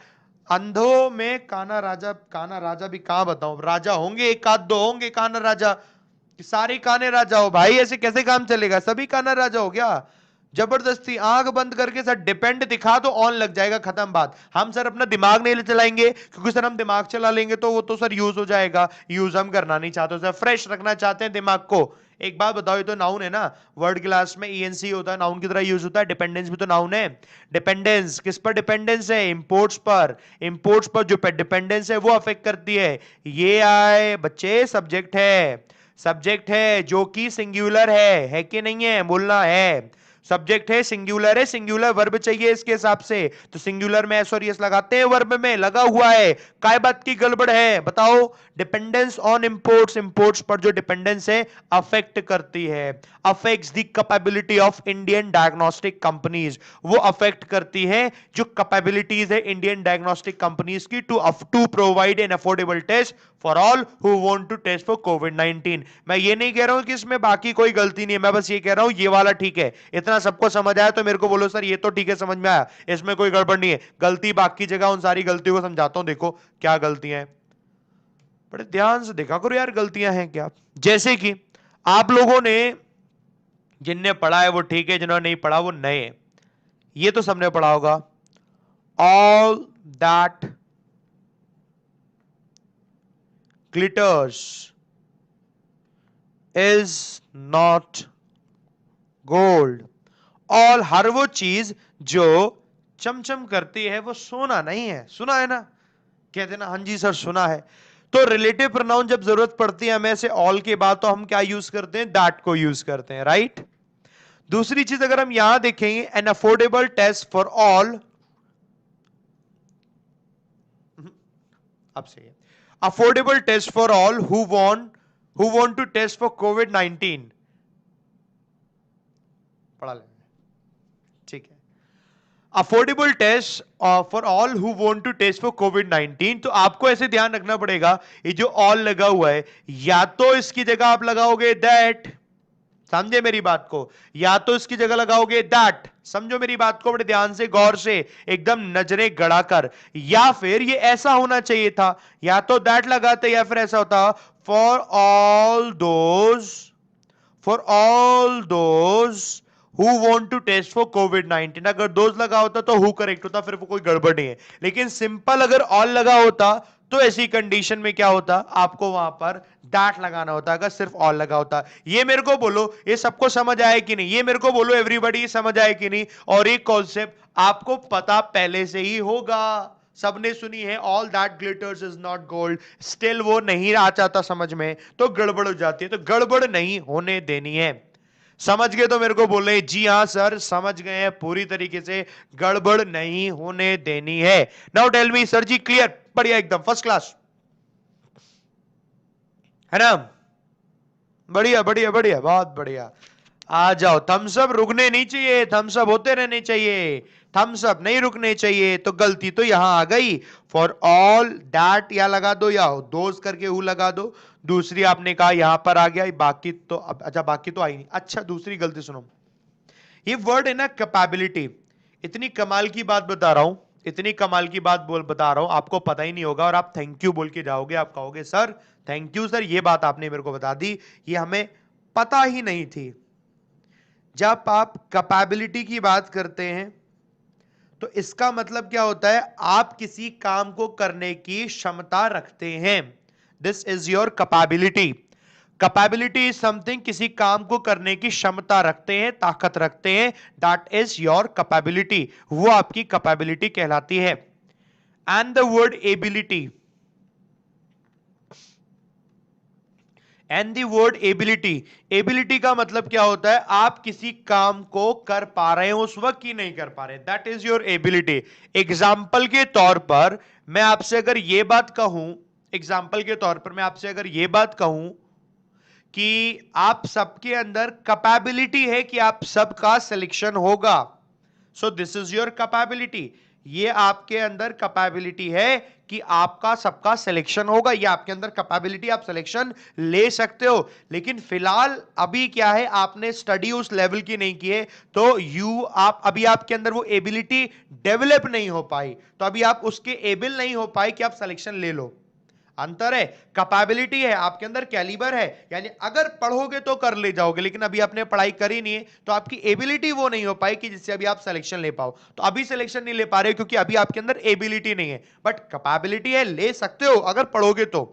अंधों में काना राजा भी कहां बताऊं, राजा होंगे एक आध दो होंगे काना राजा, कि सारे काने राजा हो भाई, ऐसे कैसे काम चलेगा, सभी काना राजा हो गया? जबरदस्ती आंख बंद करके सर डिपेंड दिखा तो ऑन लग जाएगा, खत्म बात। हम सर अपना दिमाग नहीं चलाएंगे, क्योंकि सर हम दिमाग चला लेंगे तो वो तो सर यूज हो जाएगा, यूज हम करना नहीं चाहते सर, फ्रेश रखना चाहते हैं दिमाग को। एक बात बताओ, ये तो नाउन है ना, वर्ड क्लास में ईएनसी होता है, नाउन की तरह यूज होता है, डिपेंडेंस भी तो नाउन है। डिपेंडेंस किस पर डिपेंडेंस है? इंपोर्ट्स पर, इंपोर्ट्स पर जो डिपेंडेंस है वो अफेक्ट करती है। ये आए बच्चे सब्जेक्ट है, सब्जेक्ट है जो कि सिंगुलर है कि नहीं है, बोलना है। सब्जेक्ट है, सिंगुलर वर्ब चाहिए इसके हिसाब से, तो सिंगुलर में एस और यस लगाते हैं, वर्ब में लगा हुआ है, काय बात की गड़बड़ है बताओ? डिपेंडेंस ऑन इंपोर्ट्स, इंपोर्ट्स पर जो डिपेंडेंस है अफेक्ट करती है, affects the capability of Indian diagnostic companies, वो अफेक्ट करती है जो कैपेबिलिटीज है इंडियन डायग्नोस्टिक कंपनीज की to provide an affordable test for all who want to test for कोविड-19। मैं ये नहीं कह रहा हूं कि इसमें बाकी कोई गलती नहीं है, मैं बस ये कह रहा हूं ये वाला ठीक है। इतना सबको समझ आया तो मेरे को बोलो सर ये तो ठीक है, समझ में आया, इसमें कोई गड़बड़ नहीं है। गलती बाकी जगह, उन सारी गलतियों को समझाता हूं, देखो क्या गलतियां हैं, बड़े ध्यान से देखा करो यार गलतियां हैं क्या। जैसे कि आप लोगों ने, जिनने पढ़ा है वो ठीक है, जिन्होंने नहीं पढ़ा वो नए हैं, ये तो सबने पढ़ा होगा, all that glitters is not gold, और हर वो चीज जो चमचम करती है वो सोना नहीं है। सुना है ना, कहते ना हाँ जी सर सुना है। तो रिलेटिव प्रोनाउन जब जरूरत पड़ती है हमें से ऑल के बाद, तो हम क्या यूज करते हैं? दैट को यूज करते हैं, राइट। दूसरी चीज अगर हम यहां देखेंगे, an affordable test for all, अब सही है, affordable test for all who want to test for कोविड-19, पढ़ा लेंगे, ठीक है। Affordable test for all who want to test for कोविड-19, तो आपको ऐसे ध्यान रखना पड़ेगा, ये जो ऑल लगा हुआ है, या तो इसकी जगह आप लगाओगे दैट, समझे मेरी बात को, या तो इसकी जगह लगाओगे दैट, समझो मेरी बात को बड़े ध्यान से गौर से, एकदम नजरें गड़ाकर, या फिर ये ऐसा होना चाहिए था, या तो दैट लगाते या फिर ऐसा होता, for all those who want to test for कोविड-19। अगर दोज लगा होता तो हु करेक्ट होता, फिर वो कोई गड़बड़ नहीं है। लेकिन सिंपल अगर ऑल लगा होता तो ऐसी कंडीशन में क्या होता, आपको वहां पर दैट लगाना होता, अगर सिर्फ ऑल लगा होता। ये मेरे को बोलो, ये सबको समझ आया कि नहीं? ये मेरे को बोलो एवरीबॉडी समझ आया कि नहीं? और एक कॉन्सेप्ट आपको पता पहले से ही होगा, सबने सुनी है, all that glitters is not gold, still वो नहीं आ जाता समझ में तो गड़बड़ हो जाती है। तो गड़बड़ नहीं होने देनी है। समझ गए तो मेरे को बोले जी हाँ सर समझ गए हैं पूरी तरीके से, गड़बड़ नहीं होने देनी है। नाउ टेल मी सर जी क्लियर, बढ़िया एकदम फर्स्ट क्लास है ना, बढ़िया बढ़िया बढ़िया बहुत बढ़िया। आ जाओ, थम्स अप रुकने नहीं चाहिए, थम्स अप होते रहने चाहिए, थम्स अप नहीं रुकने चाहिए। तो गलती तो यहां आ गई, फॉर ऑल दैट या लगा दो या दोस्त करके हु लगा दो। दूसरी आपने कहा यहां पर आ गया, बाकी तो अच्छा बाकी तो आई नहीं। अच्छा दूसरी गलती सुनो, ये वर्ड है ना कैपेबिलिटी, इतनी कमाल की बात बता रहा हूं, इतनी कमाल की बात बता रहा हूं, आपको पता ही नहीं होगा और आप थैंक यू बोल के जाओगे, आप कहोगे सर थैंक यू सर, ये बात आपने मेरे को बता दी, ये हमें पता ही नहीं थी। जब आप कैपेबिलिटी की बात करते हैं तो इसका मतलब क्या होता है, आप किसी काम को करने की क्षमता रखते हैं, this is your capability. Capability is something, किसी काम को करने की क्षमता रखते हैं, ताकत रखते हैं, दैट इज योर कैपेबिलिटी, वो आपकी कैपेबिलिटी कहलाती है। And the word ability, and the word ability, ability का मतलब क्या होता है? आप किसी काम को कर पा रहे हो उस वक्त की नहीं कर पा रहे, that is your ability. Example के तौर पर मैं आपसे अगर यह बात कहूं, एग्जाम्पल के तौर पर मैं आपसे अगर यह बात कहूं कि आप सबके अंदर कैपेबिलिटी है कि आप सबका सिलेक्शन होगा, so this is your capability, ये आपके अंदर कैपेबिलिटी है कि आपका सबका सिलेक्शन होगा, ये आपके अंदर कैपेबिलिटी, आप सिलेक्शन ले सकते हो। लेकिन फिलहाल अभी क्या है, आपने स्टडी उस लेवल की नहीं की है, तो आप अभी आपके अंदर वो एबिलिटी डेवलप नहीं हो पाई, तो अभी आप उसके एबल नहीं हो पाए कि आप सिलेक्शन ले लो। अंतर है, कैपेबिलिटी है आपके अंदर, कैलिबर है, यानी अगर पढ़ोगे तो कर ले जाओगे, लेकिन अभी आपने पढ़ाई करी नहीं है तो आपकी एबिलिटी वो नहीं हो पाई कि जिससे अभी आप सिलेक्शन ले पाओ। तो अभी सिलेक्शन नहीं ले पा रहे क्योंकि अभी आपके अंदर एबिलिटी नहीं है, बट कैपेबिलिटी है, ले सकते हो अगर पढ़ोगे तो।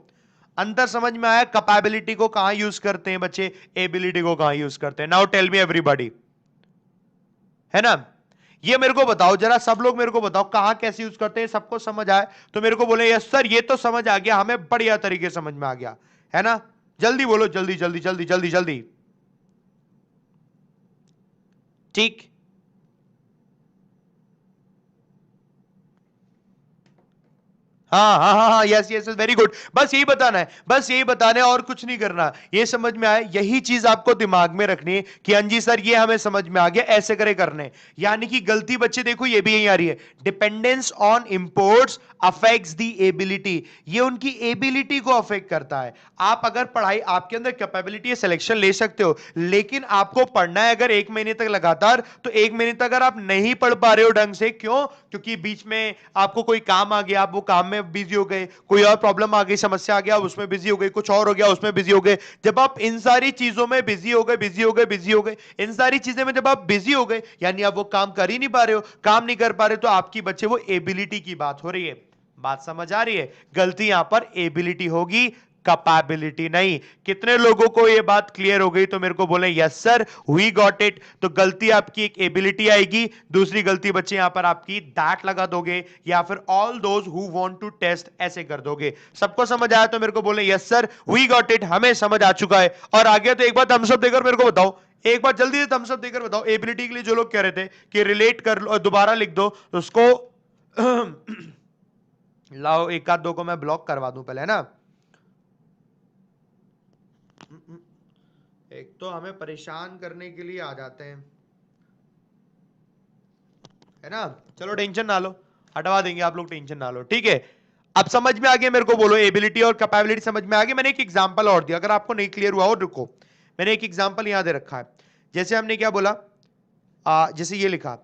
अंतर समझ में आया? कैपेबिलिटी को कहां यूज करते हैं बच्चे, एबिलिटी को कहां यूज करते हैं? नाउ टेल मी एवरीबॉडी, है ना? ये मेरे को बताओ जरा, सब लोग मेरे को बताओ कहां कैसे यूज करते हैं, सबको समझ आए तो मेरे को बोले यस सर ये तो समझ आ गया, हमें बढ़िया तरीके समझ में आ गया, है ना? जल्दी बोलो, जल्दी जल्दी जल्दी जल्दी जल्दी। ठीक, हाँ हाँ हाँ हाँ, यस यस, वेरी गुड। बस यही बताना है, बस यही बताना है और कुछ नहीं करना। ये समझ में आया, यही चीज आपको दिमाग में रखनी है कि हाँ जी सर ये हमें समझ में आ गया, ऐसे करे करने। यानी कि गलती बच्चे देखो ये भी यही आ रही है, dependence on imports affects the ability, ये उनकी एबिलिटी को अफेक्ट करता है। आप अगर पढ़ाई, आपके अंदर कैपेबिलिटी है, सिलेक्शन ले सकते हो, लेकिन आपको पढ़ना है अगर 1 महीने तक लगातार, तो 1 महीने तक अगर आप नहीं पढ़ पा रहे हो ढंग से, क्यों? क्योंकि बीच में आपको कोई काम आ गया, आप वो काम में बिजी हो गए, कोई और प्रॉब्लम आ गई, समस्या आ गया, उसमें बिजी हो गए, कुछ और हो गया उसमें बिजी हो गए। जब आप इन सारी चीजों में बिजी हो गए, बिजी हो गए, बिजी हो गए, इन सारी चीजें में जब आप बिजी हो गए, यानी आप वो काम कर ही नहीं पा रहे हो, काम नहीं कर पा रहे, तो आपकी बच्चे वो एबिलिटी की बात हो रही है। बात समझ आ रही है? गलती यहां पर एबिलिटी होगी, कैपेबिलिटी नहीं। कितने लोगों को यह बात क्लियर हो गई? तो मेरे को बोले yes sir we got it. तो गलती आपकी एक एबिलिटी आएगी, दूसरी गलती बच्चे यहां पर आपकी दैट लगा दोगे, या फिर all those who want to test ऐसे कर दोगे। सबको समझ आया तो मेरे को बोले yes sir we got it, हमें समझ आ चुका है। और आगे तो एक बार थम्स अप देकर मेरे को बताओ, एक बार जल्दी से थम्स अप देकर बताओ, एबिलिटी के लिए जो लोग कह रहे थे कि रिलेट कर लो, दोबारा लिख दो तो उसको लाओ, एक आध दो को मैं ब्लॉक करवा दूं पहले, है ना? एक तो हमें परेशान करने के लिए आ जाते हैं, है ना? चलो टेंशन ना लो, हटवा देंगे, आप लोग टेंशन ना लो, ठीक है? अब समझ में आ गया मेरे को? बोलो एबिलिटी और कैपेबिलिटी समझ में आ गई। मैंने एक एग्जांपल और दिया, अगर आपको नहीं क्लियर हुआ हो रुको, मैंने एक एग्जांपल यहां दे रखा है। जैसे हमने क्या बोला, जैसे ये लिखा,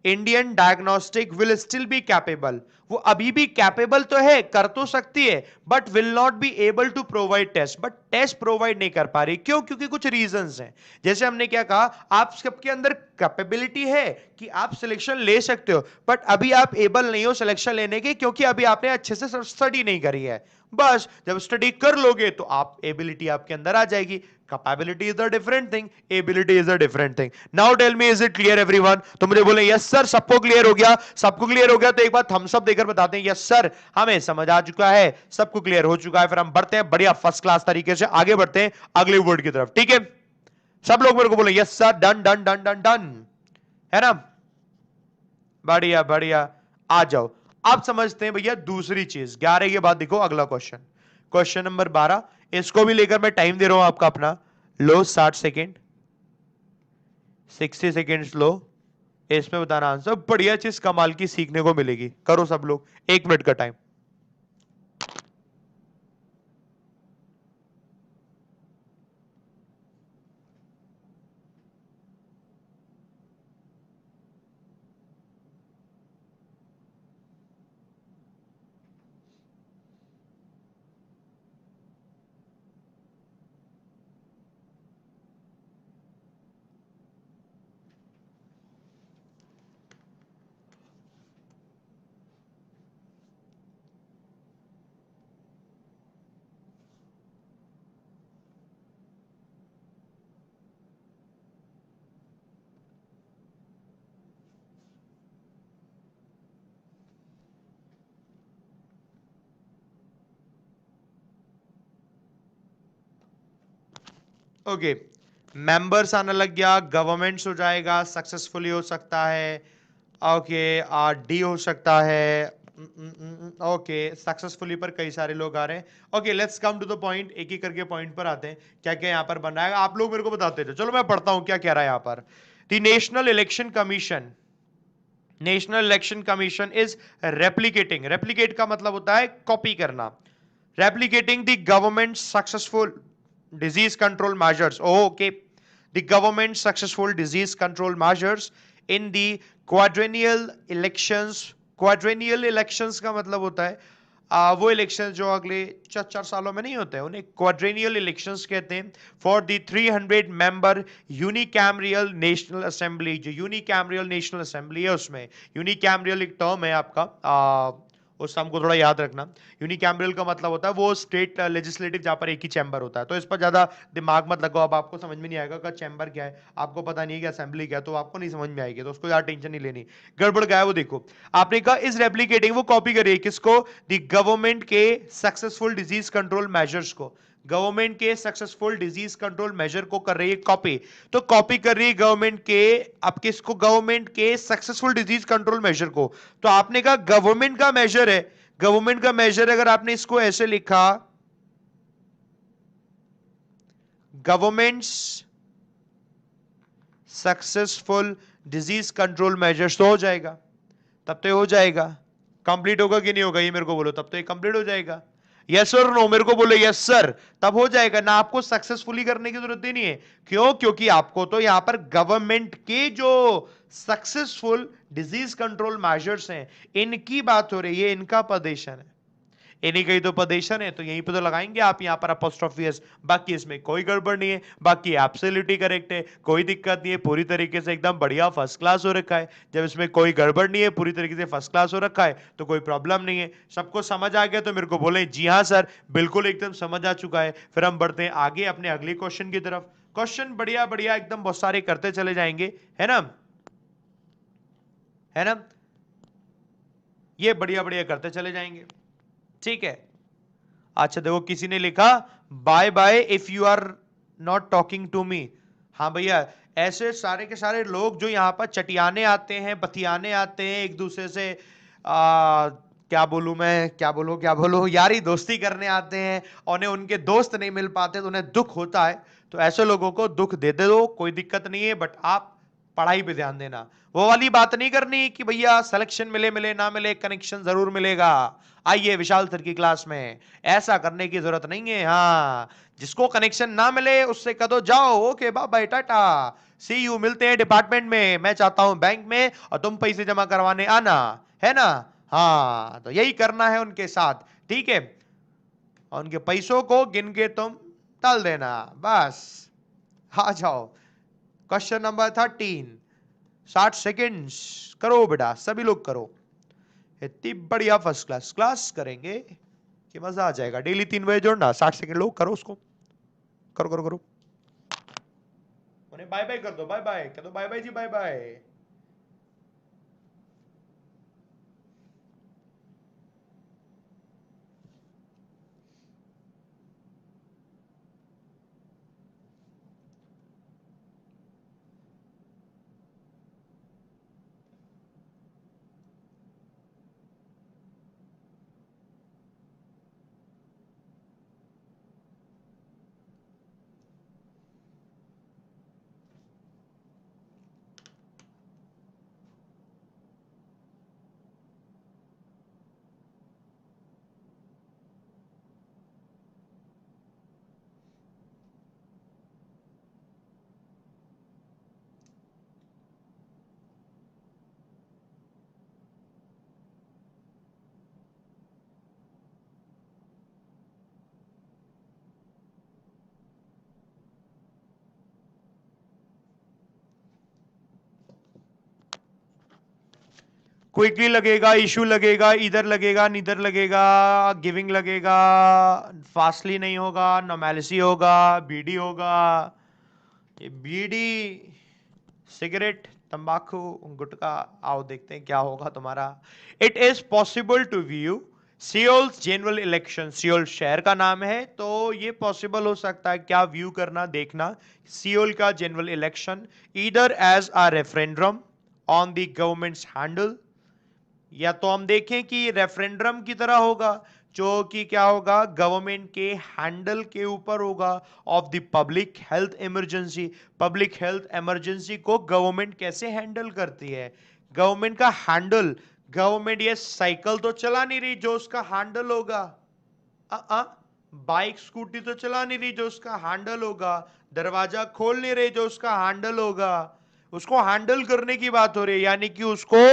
Indian diagnostic will still be capable, वो अभी भी कैपेबल तो है, कर तो सकती है, but will not be able to provide test, but test provide नहीं कर पा रही। क्यों? क्योंकि कुछ रीजंस हैं। जैसे हमने क्या कहा, आप सबके अंदर कैपेबिलिटी है कि आप सिलेक्शन ले सकते हो, बट अभी आप एबल नहीं हो सिलेक्शन लेने की, क्योंकि अभी आपने अच्छे से स्टडी नहीं करी है। बस जब स्टडी कर लोगे तो आप एबिलिटी आपके अंदर आ जाएगी। Capability is a different thing, ability is a different thing. Now tell me is it clear everyone? तो मुझे बोले यस सर सबको क्लियर हो गया, सबको क्लियर हो गया तो एक बार थम्स अप देकर बताते हैं यस सर हमें समझ आ चुका है, सबको क्लियर हो चुका है। फिर हम बढ़ते हैं बढ़िया फर्स्ट क्लास तरीके से आगे बढ़ते हैं अगले वर्ड की तरफ, ठीक है? सब लोग मेरे को बोले yes sir, done done done done done, है ना? बढ़िया बढ़िया, आ जाओ। अब समझते हैं भैया दूसरी चीज, 11 के बाद देखो अगला क्वेश्चन, क्वेश्चन नंबर 12। इसको भी लेकर मैं टाइम दे रहा हूं आपका अपना, लो 60 सेकेंड, 60 सेकेंड लो, इसमें बताना आंसर। बढ़िया चीज कमाल की सीखने को मिलेगी, करो सब लोग, 1 मिनट का टाइम। ओके, मेंबर्स आने लग गया, गवर्नमेंट्स हो जाएगा, सक्सेसफुली हो सकता है, ओके, डी हो सकता है, ओके, सक्सेसफुली पर कई सारे लोग आ रहे हैं। Okay, let's come to the point, एक एक करके पॉइंट पर आते हैं, क्या क्या यहाँ पर बन रहा है, आप लोग मेरे को बताते थे। चलो मैं पढ़ता हूं क्या कह रहा है यहाँ पर। The national election commission, national election commission is replicating, replicate का मतलब होता है कॉपी करना, replicating the government's successful disease control measures. Oh, okay. The government's successful disease control measures in the quadrennial elections. Quadrennial elections का मतलब होता है वो इलेक्शन जो अगले 4 सालों में नहीं होते हैं, उन्हें क्वाड्रेनियल इलेक्शंस कहते हैं। For the 300 member unicameral national assembly, जो यूनिकैमरियल नेशनल असेंबली है उसमें, यूनिकैमरियल एक टर्म है आपका, उस टर्म को थोड़ा याद रखना। यूनिकैमरल का मतलब होता है वो स्टेट लेजिस्लेटिव जहां पर एक ही चैम्बर होता है, तो इस पर ज्यादा दिमाग मत लगाओ, अब आपको समझ में नहीं आएगा कि चैम्बर क्या है, आपको पता नहीं है कि असेंबली क्या है, तो आपको नहीं समझ में आएगी, तो उसको ज्यादा टेंशन नहीं लेनी। गड़बड़ गया है वो देखो, आपने कहा इज रेप्लिकेटिंग, वो कॉपी करिए किसको, द गवर्नमेंट के सक्सेसफुल डिजीज कंट्रोल मेजर्स को, गवर्नमेंट के सक्सेसफुल डिजीज कंट्रोल मेजर को कर रही है कॉपी, तो कॉपी कर रही है गवर्नमेंट के, अब किसको, गवर्नमेंट के सक्सेसफुल डिजीज कंट्रोल मेजर को। तो आपने कहा गवर्नमेंट का मेजर है, गवर्नमेंट का मेजर, अगर आपने इसको ऐसे लिखा governments successful disease control measures, तो हो जाएगा, तब तो हो जाएगा। कंप्लीट होगा कि नहीं होगा ये मेरे को बोलो, तब तो ये कंप्लीट हो जाएगा। यस और नो, मेरे को बोलो यस सर, तब हो जाएगा ना, आपको सक्सेसफुली करने की जरूरत ही नहीं है। क्यों? क्योंकि आपको तो यहां पर गवर्नमेंट के जो सक्सेसफुल डिजीज कंट्रोल मेजर्स हैं इनकी बात हो रही है, इनका पदेशन है, इन्हीं का ही तो पदेशन है, तो यहीं पे तो लगाएंगे आप यहां पर अपोस्ट्रोफी एस। बाकी इसमें कोई गड़बड़ नहीं है, बाकी एब्सोल्युटली करेक्ट है, कोई दिक्कत नहीं है, पूरी तरीके से एकदम बढ़िया फर्स्ट क्लास हो रखा है। जब इसमें कोई गड़बड़ नहीं है, पूरी तरीके से फर्स्ट क्लास हो रखा है, तो कोई प्रॉब्लम नहीं है। सबको समझ आ गया तो मेरे को बोले जी हाँ सर, बिल्कुल एकदम समझ आ चुका है। फिर हम बढ़ते हैं आगे अपने अगले क्वेश्चन की तरफ। क्वेश्चन बढ़िया बढ़िया एकदम बहुत सारे करते चले जाएंगे, है ना, है ना, ये बढ़िया बढ़िया करते चले जाएंगे, ठीक है। अच्छा देखो, किसी ने लिखा bye bye if you are not talking to me. हाँ भैया, ऐसे सारे के सारे लोग जो यहाँ पर चटियाने आते हैं, बतियाने आते हैं एक दूसरे से, क्या बोलूं मैं, क्या बोलूं यारी दोस्ती करने आते हैं, और उन्हें उनके दोस्त नहीं मिल पाते तो उन्हें दुख होता है, तो ऐसे लोगों को दुख दे दो, कोई दिक्कत नहीं है, बट आप पढ़ाई पे ध्यान देना। वो वाली बात नहीं करनी कि भैया सिलेक्शन मिले मिले ना मिले, कनेक्शन जरूर मिलेगा, आइए विशाल सर की क्लास में, ऐसा करने की जरूरत नहीं है। हाँ, जिसको कनेक्शन ना मिले उससे कह दो जाओ, okay bye bye tata, see you, मिलते हैं डिपार्टमेंट में, मैं चाहता हूं बैंक में और तुम पैसे जमा करवाने आना, है ना। हाँ, तो यही करना है उनके साथ, ठीक है, और उनके पैसों को गिन के तुम डाल देना, बस। आ जाओ, क्वेश्चन नंबर 13, 60 सेकेंड्स करो बेटा, सभी लोग करो, इतनी बढ़िया फर्स्ट क्लास क्लास करेंगे कि मजा आ जाएगा। डेली 3 बजे जोड़ना, 60 सेकेंड लोग करो उसको, करो करो करो, उन्हें बाय बाय कर दो, बाय बाय कह दो, बाय बाय जी, बाय बाय। क्विकली लगेगा, इशू लगेगा, इधर लगेगा, नीदर लगेगा, गिविंग लगेगा, फास्टली नहीं होगा, नॉर्मेलिसी होगा, बीडी होगा, ये बीडी, सिगरेट, तंबाकू, गुटखा, आओ देखते हैं क्या होगा तुम्हारा। It is possible to view Seoul's general election, Seoul शहर का नाम है, तो ये पॉसिबल हो सकता है क्या, व्यू करना, देखना, सियोल का general election either as a referendum on the government's handle, या तो हम देखें कि रेफरेंडम की तरह होगा, जो कि क्या होगा, गवर्नमेंट के हैंडल के ऊपर होगा, of the public health emergency. Public health emergency को गवर्नमेंट कैसे हैंडल करती है, गवर्नमेंट का हैंडल, गवर्नमेंट ये साइकिल तो चला नहीं रही जो उसका हैंडल होगा, बाइक स्कूटी तो चला नहीं रही जो उसका हैंडल होगा, दरवाजा खोल नहीं रही जो उसका हैंडल होगा, उसको हैंडल करने की बात हो रही है, यानी कि उसको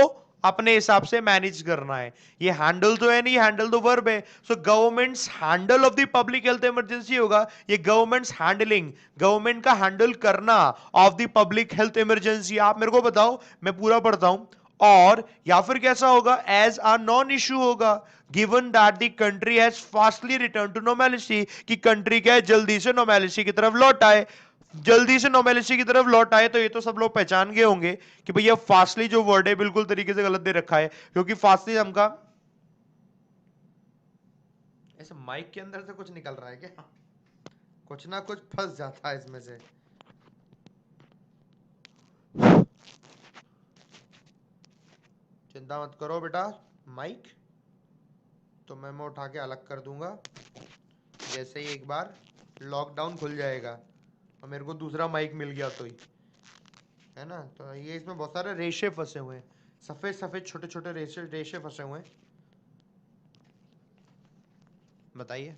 अपने हिसाब से मैनेज करना है। ये हैंडल तो है नहीं, हैंडल तो वर्ब है। So governments handle of the public health emergency होगा, ये गवर्नमेंट्स हैंडलिंग, गवर्नमेंट का हैंडल करना of the public health emergency. आप मेरे को बताओ, मैं पूरा पढ़ता हूं, और या फिर कैसा होगा, एज अ नॉन इश्यू होगा, given that the country has fastly return to normality, कि कंट्री क्या है, जल्दी से नॉर्मेलिटी की तरफ लौट आए, जल्दी से नॉर्मेलिटी की तरफ लौट आए। तो ये तो सब लोग पहचान गए होंगे कि भैया फास्टली जो वर्ड है बिल्कुल तरीके से गलत दे रखा है, क्योंकि फास्टली हमका ऐसे माइक के अंदर से कुछ निकल रहा है क्या, कुछ ना कुछ फंस जाता है इसमें से। चिंता मत करो बेटा, माइक तो मैं उठा के अलग कर दूंगा जैसे ही एक बार लॉकडाउन खुल जाएगा और मेरे को दूसरा माइक मिल गया तो ही, है ना। तो ये इसमें बहुत सारे रेशे फंसे हुए हैं, सफेद सफेद छोटे छोटे रेशे फंसे हुए हैं। बताइए,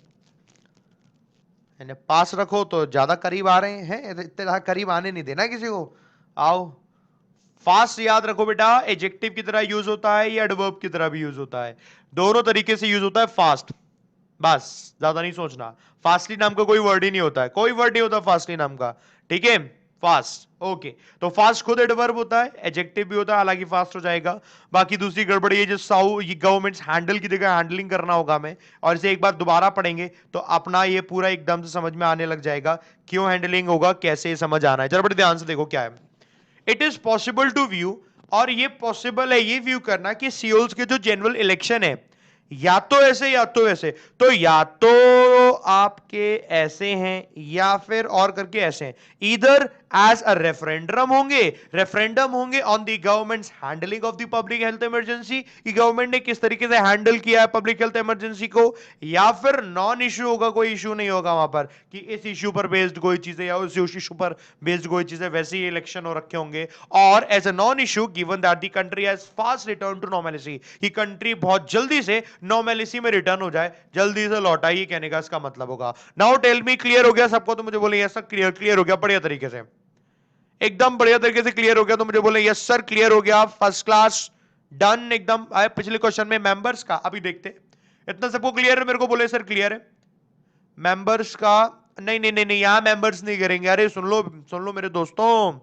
पास रखो तो ज्यादा करीब आ रहे हैं, इतना करीब आने नहीं देना किसी को। आओ, फास्ट याद रखो बेटा, एडजेक्टिव की तरह यूज होता है या एडवर्ब की तरह भी यूज होता है, दोनों तरीके से यूज होता है फास्ट, बस ज्यादा नहीं सोचना। फास्टली नाम का कोई वर्ड ही नहीं होता है, कोई वर्ड नहीं होता फास्टली नाम का, ठीक है, फास्ट। ओके, तो फास्ट खुद एडवर्ब होता है, एडजेक्टिव भी होता है, हालांकि फास्ट हो जाएगा। बाकी दूसरी गड़बड़ी ये जो साउ ये गवर्नमेंट्स हैंडल की जगह हैंडलिंग करना होगा हमें, और इसे एक बार दोबारा पढ़ेंगे तो अपना ये पूरा एकदम से समझ में आने लग जाएगा, क्यों हैंडलिंग होगा, कैसे समझ आना है। जरा बड़े ध्यान से देखो क्या है। It is possible to view, और ये पॉसिबल है ये व्यू करना कि सियोल्स के जो जनरल इलेक्शन है, या तो ऐसे या तो ऐसे, तो या तो आपके ऐसे हैं या फिर और करके ऐसे हैं, इधर एज अ रेफरेंडम होंगे, रेफरेंडम होंगे on the governments handling of the public health emergency, कि गवर्नमेंट ने किस तरीके से हैंडल किया है पब्लिक हेल्थ इमरजेंसी को, या फिर नॉन इश्यू होगा, कोई इश्यू नहीं होगा वहां पर कि इस इश्यू पर बेस्ड कोई चीजें या उस इश्यू पर बेस्ड कोई चीजें, वैसे ही इलेक्शन हो रखे होंगे। और as a non issue given that the country has fast return to normality, कि कंट्री बहुत जल्दी से नॉर्मेलिटी में रिटर्न हो जाए, जल्दी से लौट आइए, कहने का इसका मतलब होगा। नाउ टेल मी, क्लियर हो गया सबको? तो मुझे बोले यस सर, क्लियर, क्लियर हो गया बढ़िया तरीके से, एकदम बढ़िया तरीके से क्लियर हो गया, तो मुझे बोले यस सर क्लियर हो गया, फर्स्ट क्लास, डन एकदम। आए पिछले क्वेश्चन में मेंबर्स का, अभी देखते, इतना सबको क्लियर है? मेरे को बोले सर क्लियर है मेंबर्स का। नहीं नहीं नहीं नहीं, यहां मेंबर्स नहीं करेंगे। अरे सुन लो मेरे दोस्तों,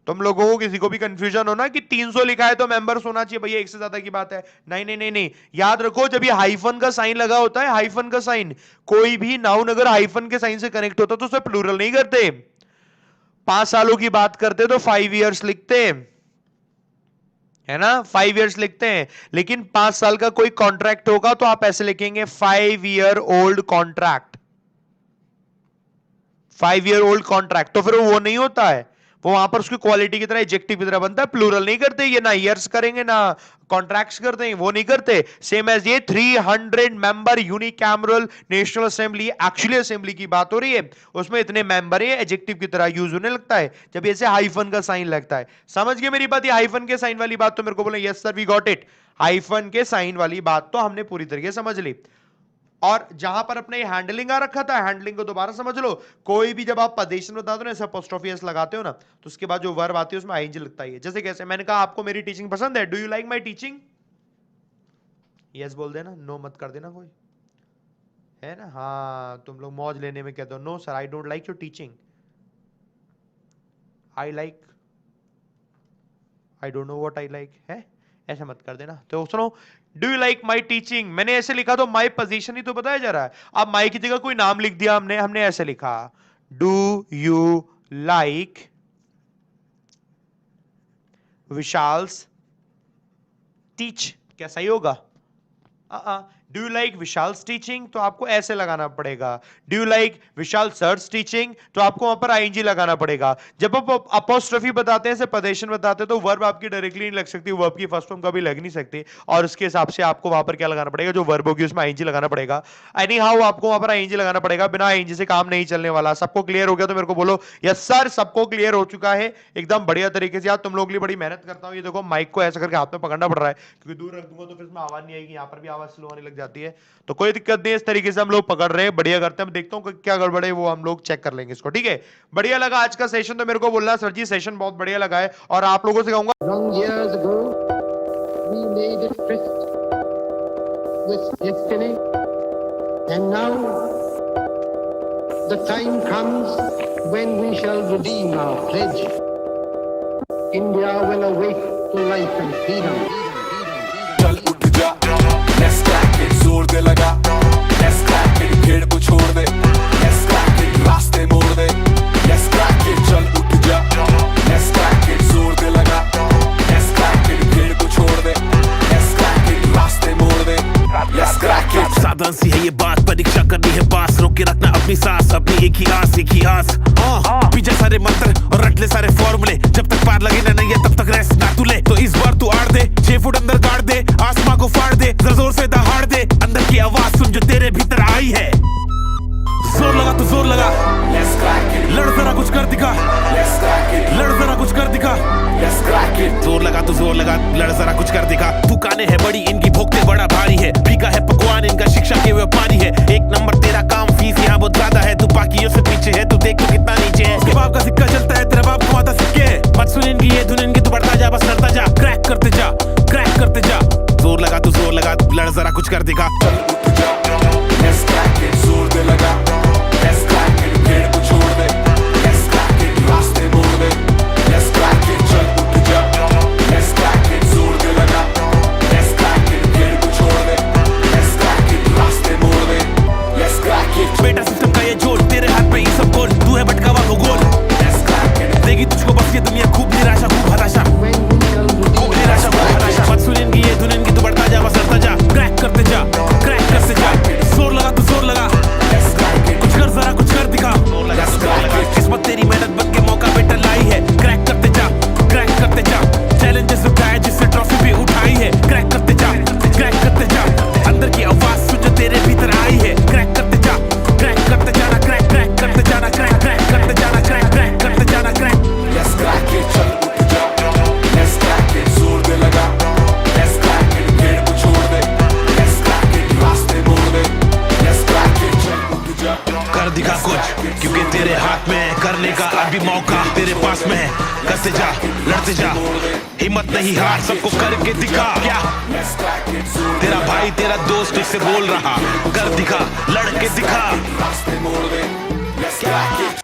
तुम लोगों को किसी को भी कंफ्यूजन हो ना कि 300 लिखा है तो मेंबर्स होना चाहिए, भैया एक से ज्यादा की बात है, नहीं नहीं नहीं नहीं, याद रखो जब ये हाइफन का साइन लगा होता है, हाइफन का साइन, कोई भी नाउन अगर हाइफन के साइन से कनेक्ट होता तो उसे प्लूरल नहीं करते। 5 सालों की बात करते तो 5 इयर्स लिखते, है ना, 5 इयर्स लिखते हैं। लेकिन 5 साल का कोई कॉन्ट्रैक्ट होगा तो आप ऐसे लिखेंगे 5 year old contract, 5 year old contract, तो फिर वो नहीं होता है, वो वहां पर उसकी क्वालिटी की तरह एडजेक्टिव की तरह बनता है, प्लूरल नहीं करते ये, ना ईयर्स करेंगे ना कॉन्ट्रैक्ट्स करते हैं, वो नहीं करते। सेम एज ये 300 member unicameral national assembly, actually assembly की बात हो रही है, उसमें इतने मेंबर है, एडजेक्टिव की तरह यूज होने लगता है जब ऐसे हाइफन का साइन लगता है। समझ गए मेरी बात? ये हाइफन के साइन वाली बात तो मेरे को बोले yes sir we got it, hyphen के साइन वाली बात तो हमने पूरी तरीके से समझ ली। और जहां पर अपने हैंडलिंग आ रखा था, हैंडलिंग को दोबारा समझ लो। कोई भी जब आप पदेशन बता दो ना, ऐसा अपोस्ट्रोफी एस लगाते हो ना, तो उसके बाद जो वर्ब आती है उसमें आईएनजी लगता है। जैसे कैसे, मैंने कहा आपको मेरी टीचिंग पसंद है, do you like my teaching, yes बोल देना, नो मत कर देना कोई, है ना। हाँ, तुम लोग मौज लेने में कहते हो no sir I don't like your teaching, I like, I don't know what I like, है ऐसा मत कर देना। तो सुनो, do you like my teaching, मैंने ऐसे लिखा तो माई पोजीशन ही तो बताया जा रहा है। अब माई की जगह कोई नाम लिख दिया हमने ऐसे लिखा, do you like Vishal's teach, क्या सही होगा? Do you like Vishal teaching, तो आपको ऐसे लगाना पड़ेगा। Do you like Vishal sir's teaching, तो आपको वहां पर आईएनजी लगाना पड़ेगा। जब आप अपोस्ट्रोफी बताते हैं, पदेशन बताते हैं, तो वर्ब आपकी डायरेक्टली नहीं लग सकती, वर्ब की फर्स्ट फॉर्म कभी लग नहीं सकती, और उसके हिसाब से आपको वहां पर क्या लगाना पड़ेगा, जो वर्ब होगी उसमें आईएनजी लगाना पड़ेगा। एनी हाउ आपको वहां पर आईएनजी लगाना पड़ेगा, बिना आईएनजी से काम नहीं चलने वाला। सबको क्लियर हो गया तो मेरे को बोलो यस सर। सबको क्लियर हो चुका है एकदम बढ़िया तरीके से। यार तुम लोग के लिए बड़ी मेहनत करता हूं। ये देखो माइक को ऐसा करके हाथ में पकड़ना पड़ रहा है, क्योंकि दूर रख दूंगा तो फिर इसमें आवाज नहीं आएगी, यहाँ पर भी आवाज स्लो आने लग जाती है। तो कोई दिक्कत नहीं, इस तरीके से हम लोग पकड़ रहे हैं, बढ़िया करते हैं। मैं देखता हूँ क्या गड़बड़ है, वो हम लोग चेक कर लेंगे इसको, ठीक है। बढ़िया लगा आज का सेशन, तो मेरे को बोलना सर जी सेशन बहुत बढ़िया लगा है, और आप लोगों से कहूंगा Long years ago, we made a tryst with destiny, and now the time comes when we shall redeem our pledge. India will awake to life and freedom. चल उठ जा, let's crack it, जोर दे लगा, let's crack it, भीड़ को छोड़ दे, let's crack it, रास्ते मोड़ दे, let's crack it, चल उठ जा, let's crack it, जोर दे लगा, let's crack it, भीड़ को छोड़ दे, let's crack it, रास्ते मोड़ दे, let's crack it। साधारण सी है ये बात, परीक्षा करनी है पास, रोक के रखना अपनी सांस, अपनी एक ही आस। पीछे सारे मंत्र और रट ले सारे फॉर्मूले, जब तक पार लगे ना नहीं है तब तक रेस्ट ना तू ले। तो इस बार तू आड़ दे, 6 फुट अंदर गाड़ दे, आसमां को फाड़ दे, जरा जोर से दहाड़ दे, अंदर की आवाज सुन जो तेरे भीतर आई है। जोर लगा तो जोर लगा, Let's crack it, लड़ जरा कुछ कर दिखा, let's crack it, लड़ जरा कुछ कर दिखा। let's crack it। जोर लगा तो जोर लगा, लड़ जरा कुछ कर दिखा। दुकानें है बड़ी इनकी, भोगते बड़ा भारी है, फीका है पकवान इनका, शिक्षा के व्यापारी है। एक नंबर तेरा काम, फीस यहाँ बहुत ज्यादा है, तू बाकियों से पीछे है, तू देख तो कितना नीचे है। उसके बाप का सिक्का चलता है, तेरा बाप कमाता सिक्के। मत सुन इनकी ये धुन इनकी, तू बढ़ता जा बस लड़ता जा, क्रैक करते जा, क्रैक करते जा। जोर लगा तो जोर लगा, लड़ जरा कुछ कर दिखा। चल उठ जा, let's crack it, जोर दे लगा, let's crack it, भीड़ को छोड़ दे, let's crack it, रास्ते मोड़ दे, let's crack it, चल उठ जा, let's crack it, जोर दे लगा, let's crack it, भीड़ को छोड़ दे, let's crack it, रास्ते मोड़ दे, let's crack it। बेटा सिस्टम का ये जोड़, तेरे हाथ में ये सब गोल, तू है भटका हुआ भूगोल। Let's crack it, देगी तुझको बस ये दुनिया, खूब निराशा खूब हताशा, When we shall redeem खूब निराशा खूब हताशा। मत सुन इनकी ये धुन इनकी, तू बढ़ता जा बस लड़ता जा, क्रैक करते जा, क्रैक करते जा। जोर लगा तो जोर लगा, let's crack it, कुछ कर जरा कुछ कर दिखा। let's crack it। किस्मत तेरी मेहनत बन के मौका बेटा लाई है, क्रैक करते जा, क्रैक करते जा। चैलेंजेस उठाए जिससे ट्रॉफी भी उठाई है, क्रैक करते जा, क्रैक करते जा। अंदर की आवाज सुन जो तेरे भीतर आई है, क्रैक करते जा, क्रैक करते जाना, क्रैक क्रैक करते जाना, क्रैक क्रैक करते जाना, क्रैक क्रैक करते जाना, क्रैक। Let's crack it, चल उठ जा, let's crack it, जोर दे लगा, let's crack it, भीड़ को छोड़ दे, let's crack it, रास्ते मोड़ दे, let's crack it, चल उठ जा। कर दिखा कुछ, क्योंकि तेरे हाथ में है करने का अभी मौका, तेरे पास में है, करते जा, लड़ते जा, हिम्मत नहीं हार, सबको करके दिखा। क्या Let's crack it, जोर दे तेरा भाई तेरा दोस्त इससे बोल रहा, कर दिखा, लड़के दिखा। रास्ते मोड़ दे, let's crack it।